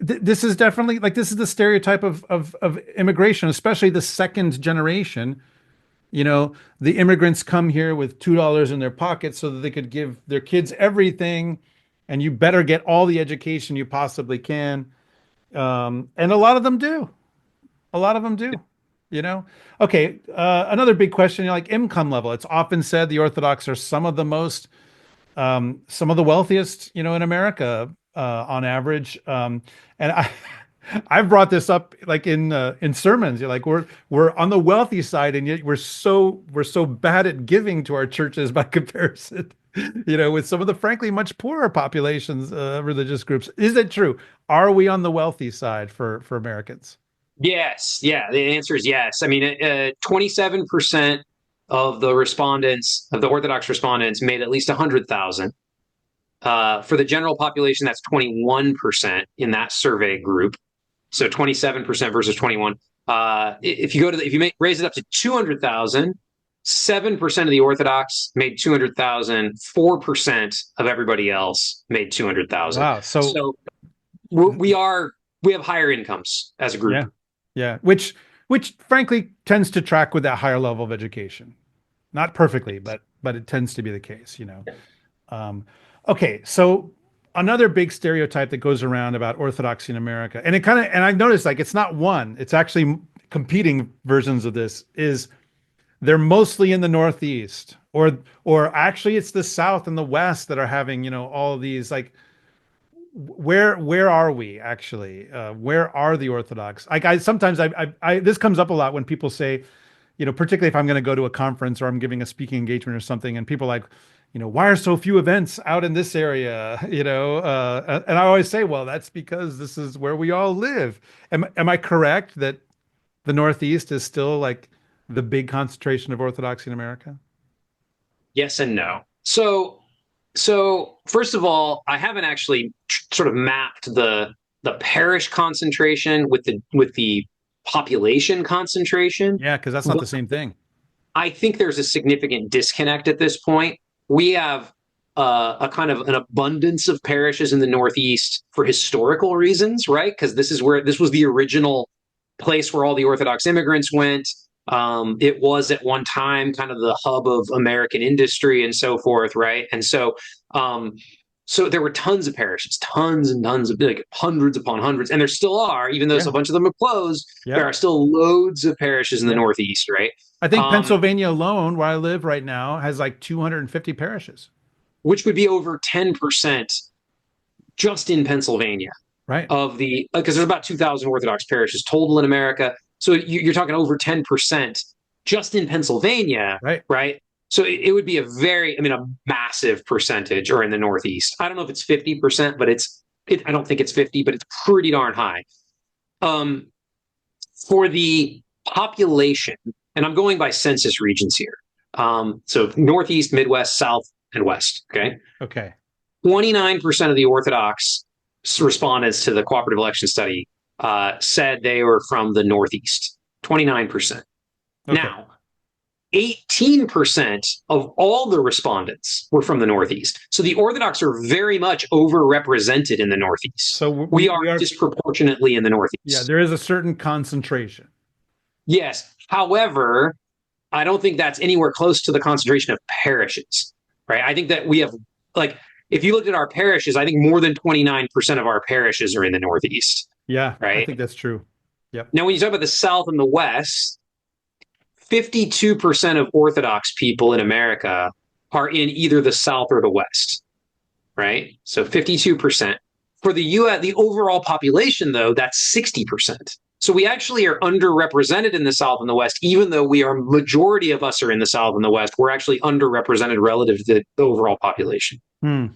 this is definitely like this is the stereotype of immigration, especially the second generation. The immigrants come here with $2 in their pockets so that they could give their kids everything, and you better get all the education you possibly can. And a lot of them do. A lot of them do. You know. Okay. Another big question, like income level. It's often said the Orthodox are some of the wealthiest, in America, on average. And I've brought this up like in sermons. You're like we're on the wealthy side, and yet we're so bad at giving to our churches by comparison. With some of the frankly much poorer populations, religious groups. Is it true? Are we on the wealthy side for Americans? Yes. Yeah. The answer is yes. I mean, 27% of the Orthodox respondents made at least 100,000. For the general population, that's 21% in that survey group. So 27% versus 21. If you raise it up to 200,000, 7% of the Orthodox made 200,000, 4% of everybody else made 200,000. Wow. So So we have higher incomes as a yeah, group. yeah. Which which frankly tends to track with that higher level of education. Not perfectly, but it tends to be the case, you know. Um, okay, so another big stereotype that goes around about Orthodoxy in America, and I've noticed like it's not one, it's actually competing versions of this, is they're mostly in the Northeast, or actually it's the South and the West that are having, you know, all of these like where are we actually? Where are the Orthodox? Like I sometimes I this comes up a lot when people say, you know, particularly if I'm going to go to a conference or I'm giving a speaking engagement or something, and people are like, you know, why are so few events out in this area? You know, and I always say, well, that's because this is where we all live. Am I correct that the Northeast is still like the big concentration of Orthodoxy in America? Yes and no. So first of all, I haven't actually sort of mapped the parish concentration with the population concentration, Yeah, because that's not but the same thing. I think there's a significant disconnect at this point. We have a kind of an abundance of parishes in the Northeast for historical reasons, right? Because this was the original place where all the Orthodox immigrants went. It was at one time kind of the hub of American industry and so forth, right? And um, so there were tons of parishes, tons and tons of like hundreds upon hundreds, and there still are, even though Yeah. a bunch of them have closed. There Yeah. are still loads of parishes in the Yeah. Northeast, right? I think Um, Pennsylvania alone, where I live right now, has like 250 parishes. which would be over 10% just in Pennsylvania Right. of the, because there's about 2,000 Orthodox parishes total in America. So you're talking over 10% just in Pennsylvania, Right. right? So it would be a massive percentage or in the Northeast. I don't know if it's 50%, but I don't think it's 50, but it's pretty darn high. Um, for the population, and I'm going by census regions here. So Northeast, Midwest, South, and West. Okay. Okay. 29% of the Orthodox respondents to the cooperative election study said they were from the Northeast. 29%. Okay. Now, 18% of all the respondents were from the Northeast. So the Orthodox are very much overrepresented in the Northeast. So We are we are, disproportionately in the yeah, Northeast. there is a certain concentration. Yes. However, I don't think that's anywhere close to the concentration of parishes, right? I think that we have, like, if you looked at our parishes, I think more than 29% of our parishes are in the Northeast, Yeah, I right? think that's true. Yep. Now, when you talk about the South and the West, 52% of Orthodox people in America are in either the South or the West, right? So 52%. For the US, the overall population, though, that's 60%. So we actually are underrepresented in the South and the West, even though majority of us are in the South and the West, we're actually underrepresented relative to the overall population. Hmm.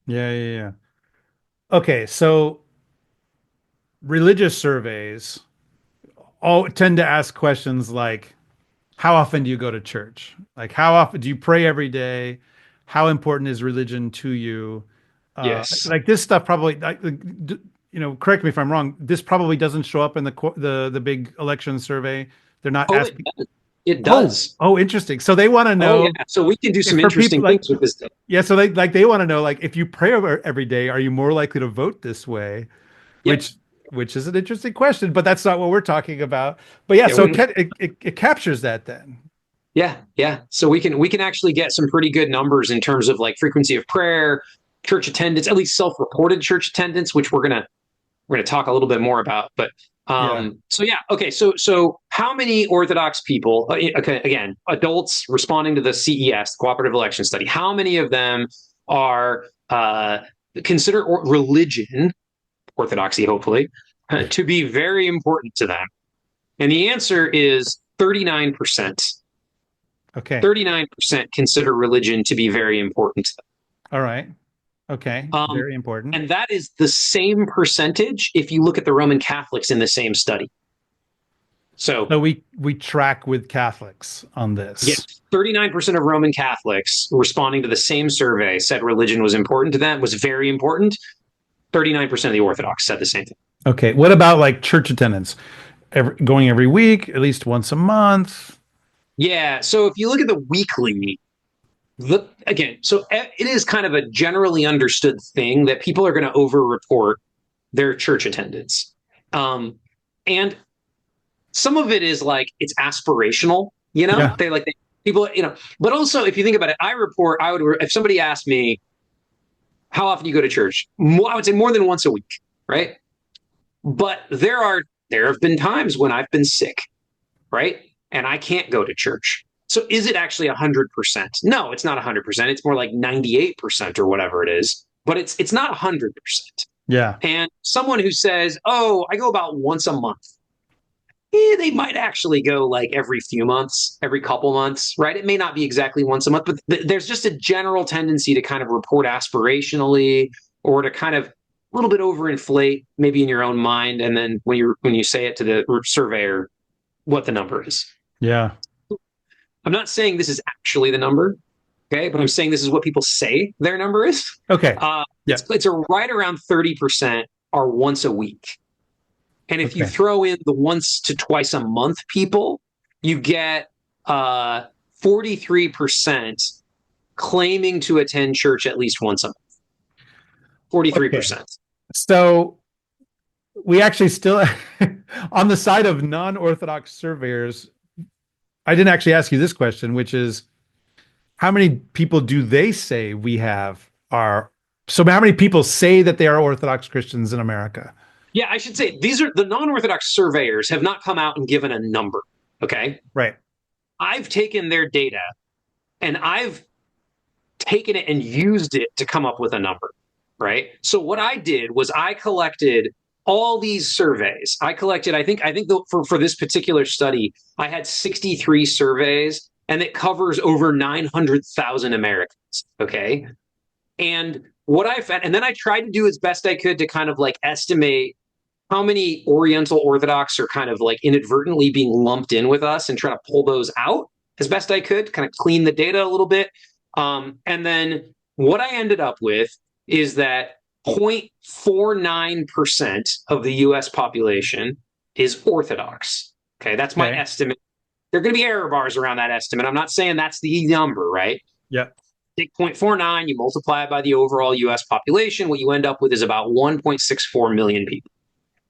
Yeah, yeah, yeah. Okay, so religious surveys all tend to ask questions like, how often do you go to church? Like, how often do you pray every day? How important is religion to you? Yes. Like this stuff probably, you know, correct me if I'm wrong. This probably doesn't show up in the big election survey. They're not Oh, asking. it Oh, does. oh, interesting. So they want to Oh, know yeah. So we can do if some for people interesting like, things with this data. yeah. So they want to know like if you pray every day, are you more likely to vote this way? Yep. Which which is an interesting question, but that's not what we're talking about. But yeah, Yeah. so it captures that then. Yeah. Yeah. So we can actually get some pretty good numbers in terms of like frequency of prayer, church attendance, at least self-reported church attendance, which we're gonna talk a little bit more about. But Yeah. so yeah, okay. So how many Orthodox people? Okay, again, adults responding to the CES, Cooperative Election Study. How many of them are consider religion, Orthodoxy, hopefully, to be very important to them? And the answer is 39%. Okay. 39% consider religion to be very important to All right. Okay. them. Very important. And that is the same percentage if you look at the Roman Catholics in the same study. So, So we track with Catholics on yes, this. 39% of Roman Catholics responding to the same survey said religion was important to them, was very important. 39% of the Orthodox said the same thing. Okay. What about like church attendance? Going every week, at least once a month? Yeah. So if you look at the weekly, it is kind of a generally understood thing that people are going to over report their church attendance. And some of it is like it's aspirational, Yeah. people, but also if you think about it, I would, if somebody asked me, how often do you go to church? I would say more than once a week, right? But there have been times when I've been sick, right? And I can't go to church. So is it actually 100%? No, it's not 100%. It's more like 98% or whatever it is, but it's not 100%. Yeah. And someone who says, "Oh, I go about once a month," they might actually go like every few months, every couple months, right? It may not be exactly once a month, but there's just a general tendency to kind of report aspirationally or to kind of a little bit overinflate maybe in your own mind, and then when you say it to the surveyor, what the number is. Yeah. I'm not saying this is actually the number, okay, but I'm saying this is what people say their number is. Okay. Yeah. It's a right around 30% are once a week. And if you Okay. throw in the once to twice a month people, you get 43% claiming to attend church at least once a month. Okay. 43%. So we actually still, on the side of non-Orthodox surveyors, I didn't actually ask you this question, which is how many people do they say we have are, so how many people say that they are Orthodox Christians in America? Yeah, I should say these are the non-Orthodox surveyors have not come out and given a number. Okay. Right. I've taken their data and I've taken it and used it to come up with a number. Right. So what I did was I collected all these surveys. For this particular study, I had 63 surveys and it covers over 900,000 Americans. Okay. And what I found, and then I tried to do as best I could to kind of like estimate how many Oriental Orthodox are kind of like inadvertently being lumped in with us and try to pull those out as best I could, kind of clean the data a little bit. And then what I ended up with is that 0.49% of the US population is Orthodox. Okay, that's my estimate. There are going to be error bars around that estimate. I'm not saying that's the number, right? Yeah. Take 0.49, you multiply it by the overall US population. What you end up with is about 1.64 million people.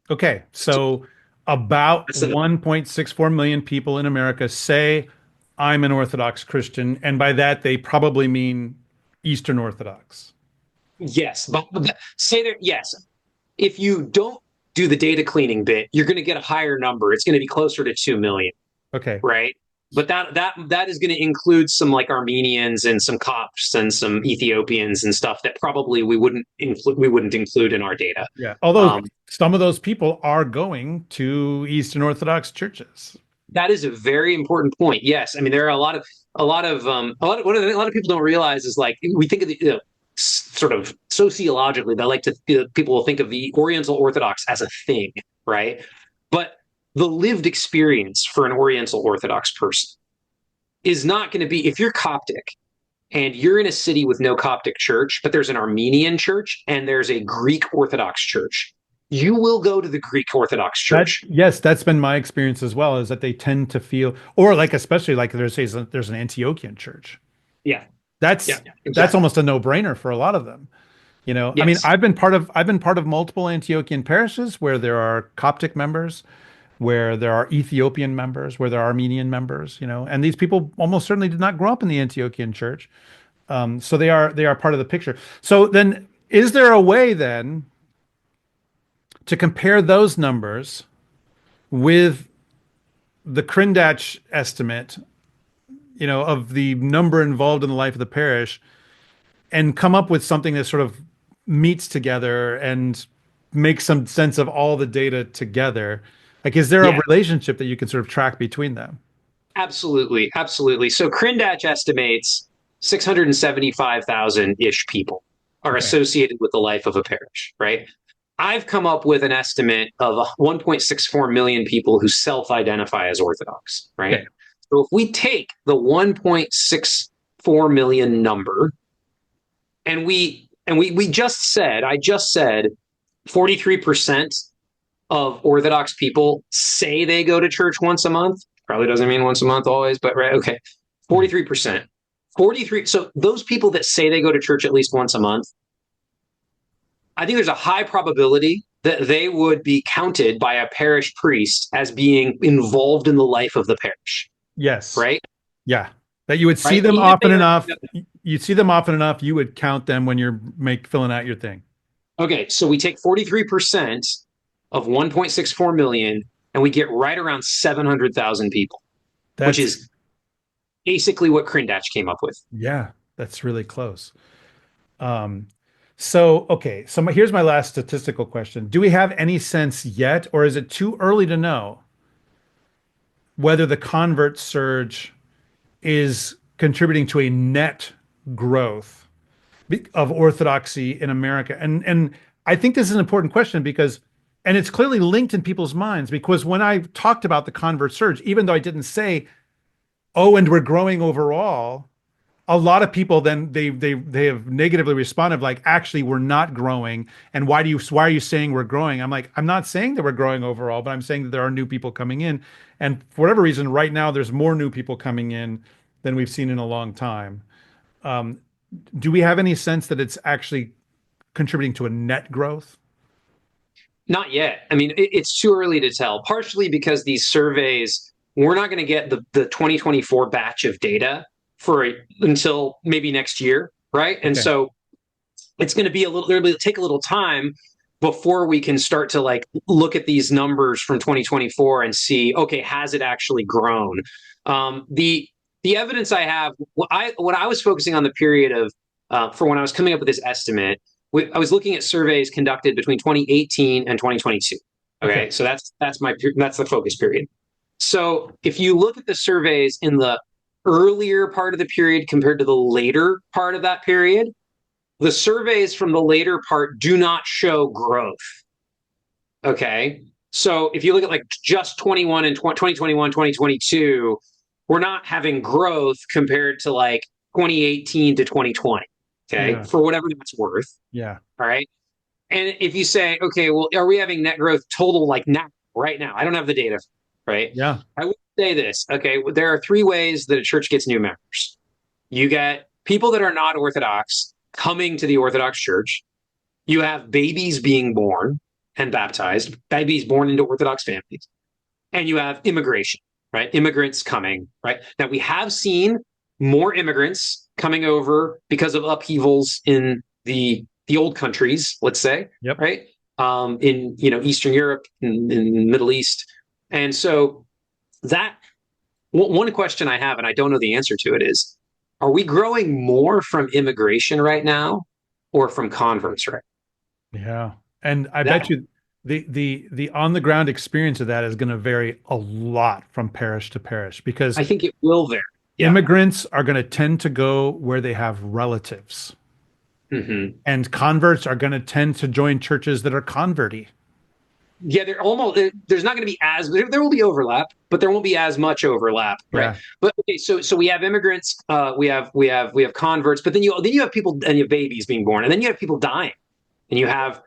Okay. So about 1.64 million people in America say I'm an Orthodox Christian. And by that, they probably mean Eastern Orthodox. Yes. But say there, yes. If you don't do the data cleaning bit, you're going to get a higher number. It's going to be closer to 2 million. Okay. Right. But that is going to include some like Armenians and some Copts and some Ethiopians and stuff that probably we wouldn't include in our data. Yeah. Although some of those people are going to Eastern Orthodox churches. That is a very important point. Yes. I mean, there are a lot of people don't realize is like we think of the sort of sociologically, people will think of the Oriental Orthodox as a thing, right? But the lived experience for an Oriental Orthodox person is not going to be, if you're Coptic and you're in a city with no Coptic church, but there's an Armenian church and there's a Greek Orthodox church, you will go to the Greek Orthodox church. Yes, that's been my experience as well, is that they tend to feel, or like, especially like there's an Antiochian church. Yeah. That's almost a no-brainer for a lot of them. You know, yes. I mean, I've been part of multiple Antiochian parishes where there are Coptic members, where there are Ethiopian members, where there are Armenian members, you know, and these people almost certainly did not grow up in the Antiochian church. So they are part of the picture. So then is there a way then to compare those numbers with the Krindach estimate, you know, of the number involved in the life of the parish and come up with something that sort of meets together and makes some sense of all the data together? Like, is there a relationship that you can sort of track between them? Absolutely. Absolutely. So Krindach estimates 675,000-ish people are associated with the life of a parish, right? I've come up with an estimate of 1.64 million people who self-identify as Orthodox, right? Okay. So if we take the 1.64 million number and I just said 43% of Orthodox people say they go to church once a month. Probably doesn't mean once a month always, but right. Okay. 43%. 43. So those people that say they go to church at least once a month, I think there's a high probability that they would be counted by a parish priest as being involved in the life of the parish, Yes. right? Yeah. That you would see Right. them Even if often they are, enough. You'd see them often enough, you would count them when you're filling out your thing. okay, so we take 43% of 1.64 million and we get right around 700,000 people, which That's is basically what Krindach came up with. yeah, that's really close. Um, okay, here's my last statistical question. Do we have any sense yet, or is it too early to know whether the convert surge is contributing to a net growth of orthodoxy in America? And I think this is an important question because, and it's clearly linked in people's minds because when I talked about the convert surge, even though I didn't say, oh, and we're growing overall, a lot of people then they have negatively responded like, actually we're not growing, and why are you saying we're growing? I'm like, I'm not saying that we're growing overall, but I'm saying that there are new people coming in, and for whatever reason right now there's more new people coming in than we've seen in a long time. um, do we have any sense that it's actually contributing to a net growth? Not yet. I mean, it's too early to tell, partially because these surveys, we're not going to get the 2024 batch of data until maybe next year, right? And Okay. so it's going to be it'll take a little time before we can start to like look at these numbers from 2024 and see, okay, has it actually grown? The evidence I have, what I was focusing on the period of for when I was coming up with this estimate, I was looking at surveys conducted between 2018 and 2022. Okay. Okay, so that's the focus period. So if you look at the surveys in the earlier part of the period compared to the later part of that period, the surveys from the later part do not show growth. Okay. So if you look at like just 21 and 2021, 2022, we're not having growth compared to like 2018 to 2020. Okay. Yeah. For whatever that's worth. Yeah. All right. And if you say, okay, well, are we having net growth total like now, right now? I don't have the data, right? Yeah. I would say this. Okay. There are three ways that a church gets new members. You get people that are not Orthodox coming to the Orthodox Church. You have babies being born and baptized, babies born into Orthodox families. And you have immigration, right? Immigrants coming, right? Now, we have seen more immigrants coming over because of upheavals in the old countries, let's say, Yep. right? In Eastern Europe, in the Middle East. And so that one question I have, and I don't know the answer to it, is are we growing more from immigration right now or from converts right Yeah. And I now? bet you the on the ground experience of that is going to vary a lot from parish to parish because I think it will vary. Yeah. immigrants are going to tend to go where they have relatives, Mm-hmm. and converts are going to tend to join churches that are converty. Yeah, there's not going to be there will be overlap, but there won't be as much overlap, right? Yeah. But okay, so we have immigrants, we have converts, but then you have people and you have babies being born, and then you have people dying, and you have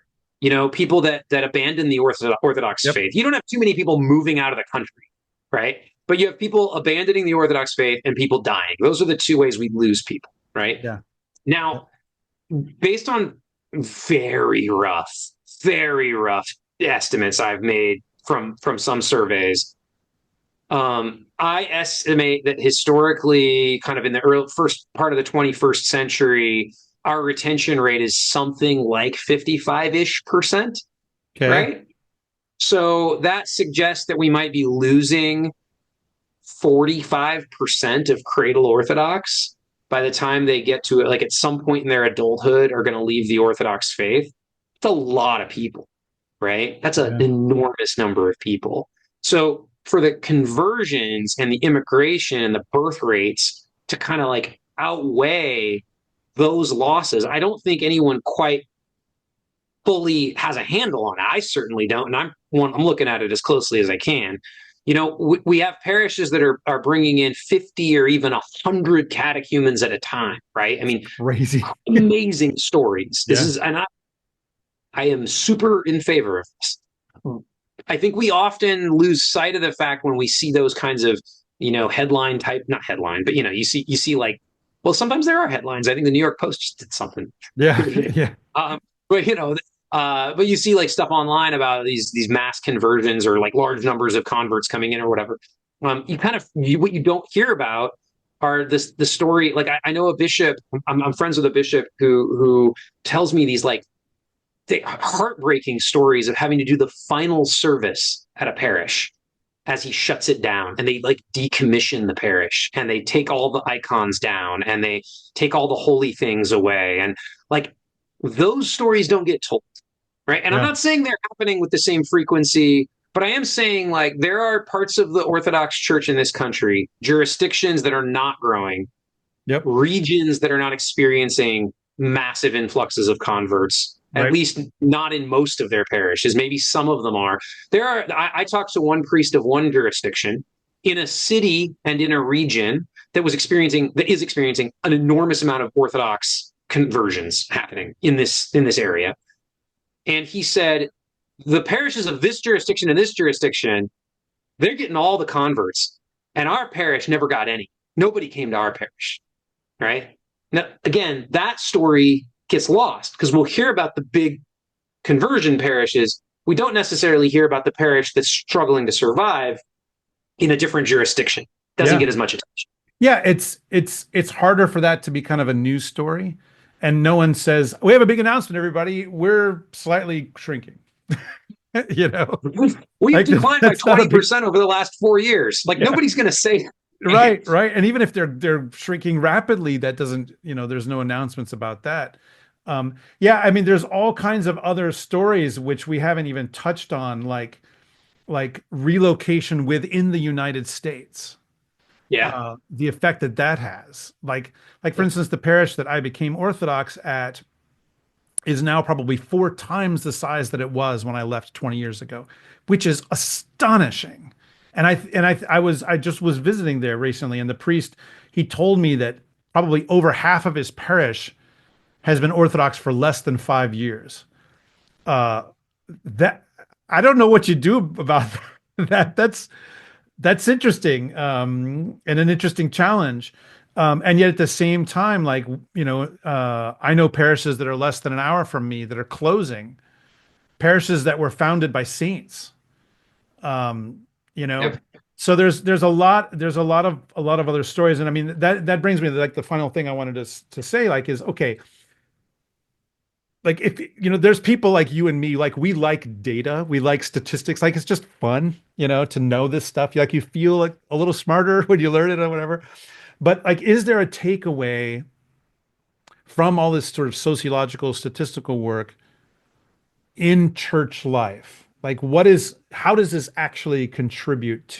people that abandon the Orthodox Yep. faith. You don't have too many people moving out of the country, right? But you have people abandoning the Orthodox faith and people dying. Those are the two ways we lose people, right? Yeah. Now, based on very rough, very rough estimates I've made from some surveys, I estimate that historically, kind of in the early first part of the 21st century, our retention rate is something like 55-ish%, Okay. right? So that suggests that we might be losing 45% of cradle Orthodox by the time they get to it, like at some point in their adulthood, are going to leave the Orthodox faith. It's a lot of people, right? That's an Yeah. enormous number of people. So for the conversions and the immigration and the birth rates to kind of like outweigh those losses, I don't think anyone quite fully has a handle on it. I certainly don't, and I'm looking at it as closely as I can. We have parishes that are bringing in 50 or even 100 catechumens at a time, right? I mean, Crazy. amazing stories. This Yeah. is, and I am super in favor of this. I think we often lose sight of the fact when we see those kinds of, headline type, not headline, but you see like, well, sometimes there are headlines. I think the New York Post just did something. Yeah. Yeah. But But you see like stuff online about these mass conversions or like large numbers of converts coming in or whatever. What you don't hear about are the story. Like I know a bishop. I'm friends with a bishop who tells me these like heartbreaking stories of having to do the final service at a parish as he shuts it down, and they like decommission the parish and they take all the icons down and they take all the holy things away, and like those stories don't get told, right? And I'm Yeah. not saying they're happening with the same frequency, but I am saying like there are parts of the Orthodox Church in this country, jurisdictions that are not growing, Yep. regions that are not experiencing massive influxes of converts, at Right. least not in most of their parishes. Maybe some of them are. I talked to one priest of one jurisdiction in a city and in a region that is experiencing an enormous amount of Orthodox conversions happening in this area. And he said, the parishes of this jurisdiction and this jurisdiction, they're getting all the converts. And our parish never got any. Nobody came to our parish, right? Now, again, that story gets lost because we'll hear about the big conversion parishes. We don't necessarily hear about the parish that's struggling to survive in a different jurisdiction. Doesn't Yeah. get as much attention. Yeah, it's harder for that to be kind of a news story, and no one says, "We have a big announcement, everybody. We're slightly shrinking." You know, We've like declined by that's not a big 20% over the last 4 years. Like yeah. nobody's going to say Right, right. And even if they're shrinking rapidly, that doesn't, there's no announcements about that. Yeah, I mean, there's all kinds of other stories which we haven't even touched on, like relocation within the United States. yeah. The effect that that has. Like for instance, the parish that I became Orthodox at is now probably 4 times the size that it was when I left 20 years ago, which is astonishing. I just was visiting there recently, and the priest, he told me that probably over half of his parish has been Orthodox for less than 5 years. Uh, that I don't know what you do about that. That's interesting, and an interesting challenge. And yet at the same time, like, I know parishes that are less than an hour from me that are closing, parishes that were founded by saints. Um, you know, Yep. so there's a lot of other stories. And I mean, that brings me to like the final thing I wanted to say, like, is okay, like if there's people like you and me, like we like data, we like statistics, like it's just fun, to know this stuff. Like you feel like a little smarter when you learn it or whatever. But like, is there a takeaway from all this sort of sociological statistical work in church life? Like how does this actually contribute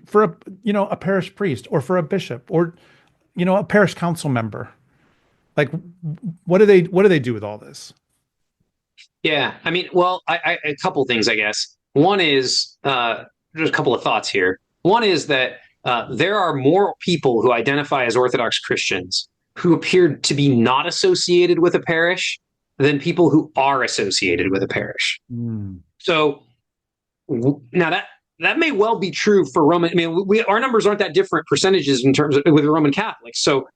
for a parish priest or for a bishop or a parish council member? Like, what do they do with all this? Yeah. I mean, well, a couple things, I guess. One is there's a couple of thoughts here. One is that there are more people who identify as Orthodox Christians who appear to be not associated with a parish than people who are associated with a parish. Hmm. So now that may well be true for Roman. I mean, our numbers aren't that different percentages in terms of with Roman Catholics. So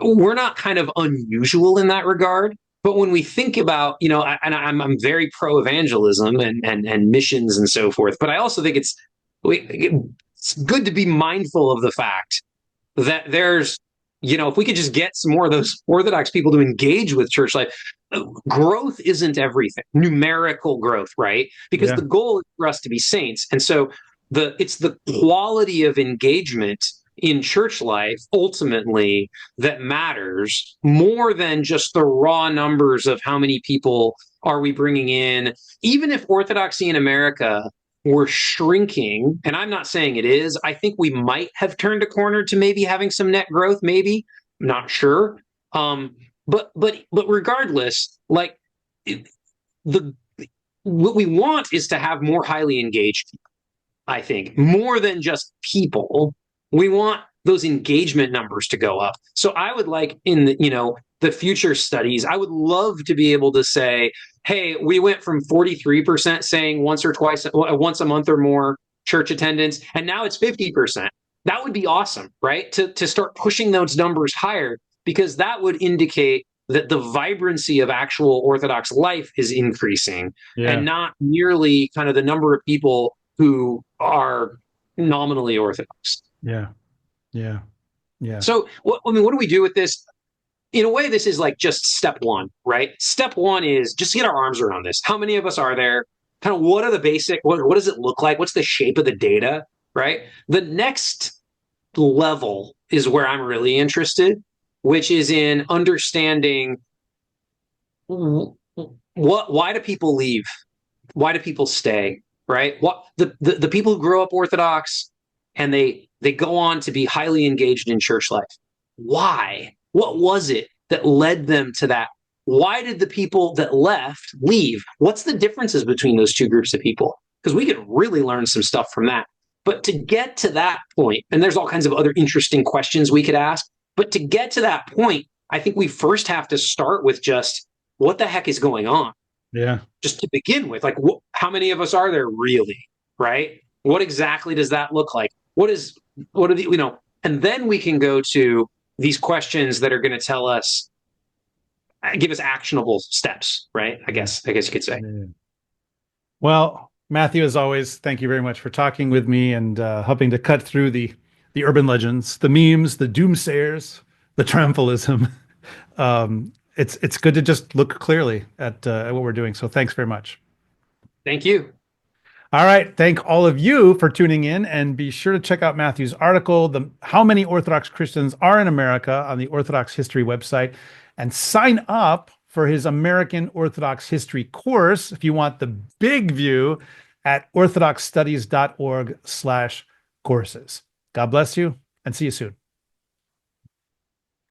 we're not kind of unusual in that regard. But when we think about, and I'm very pro evangelism and missions and so forth, but I also think it's good to be mindful of the fact that if we could just get some more of those Orthodox people to engage with church life, growth isn't everything, numerical growth, right? Because Yeah. the goal is for us to be saints. And so it's the quality of engagement in church life ultimately that matters more than just the raw numbers of how many people are we bringing in. Even if orthodoxy in America were shrinking, and I'm not saying it is, I think we might have turned a corner to maybe having some net growth, maybe. I'm not sure. But regardless, like the what we want is to have more highly engaged people, I think, more than just people. We want those engagement numbers to go up. So I would like in the future studies, I would love to be able to say, hey, we went from 43% saying once or twice, once a month or more church attendance, and now it's 50%. That would be awesome, right? To start pushing those numbers higher, because that would indicate that the vibrancy of actual Orthodox life is increasing, Yeah. and not merely kind of the number of people who are nominally Orthodox. Yeah. Yeah. Yeah. So, I mean, what do we do with this? In a way, this is like just step one, right? Step one is just get our arms around this. How many of us are there? Kind of what are the basic, what does it look like? What's the shape of the data, right? The next level is where I'm really interested, which is in understanding why do people leave? Why do people stay? Right? What the people who grow up Orthodox and they go on to be highly engaged in church life. Why? What was it that led them to that? Why did the people that left leave? What's the differences between those two groups of people? Because we could really learn some stuff from that. But to get to that point, and there's all kinds of other interesting questions we could ask, but to get to that point, I think we first have to start with just what the heck is going on? Yeah. Just to begin with, like, how many of us are there really? Right? What exactly does that look like? What are the, and then we can go to these questions that are going to tell us, give us actionable steps, right? I guess you could say. Yeah. Well, Matthew, as always, thank you very much for talking with me and helping to cut through the urban legends, the memes, the doomsayers, the triumphalism. It's good to just look clearly at what we're doing. So thanks very much. Thank you. All right. Thank all of you for tuning in, and be sure to check out Matthew's article, How Many Orthodox Christians Are in America, on the Orthodox History website, and sign up for his American Orthodox History course if you want the big view at orthodoxstudies.org/courses. God bless you, and see you soon.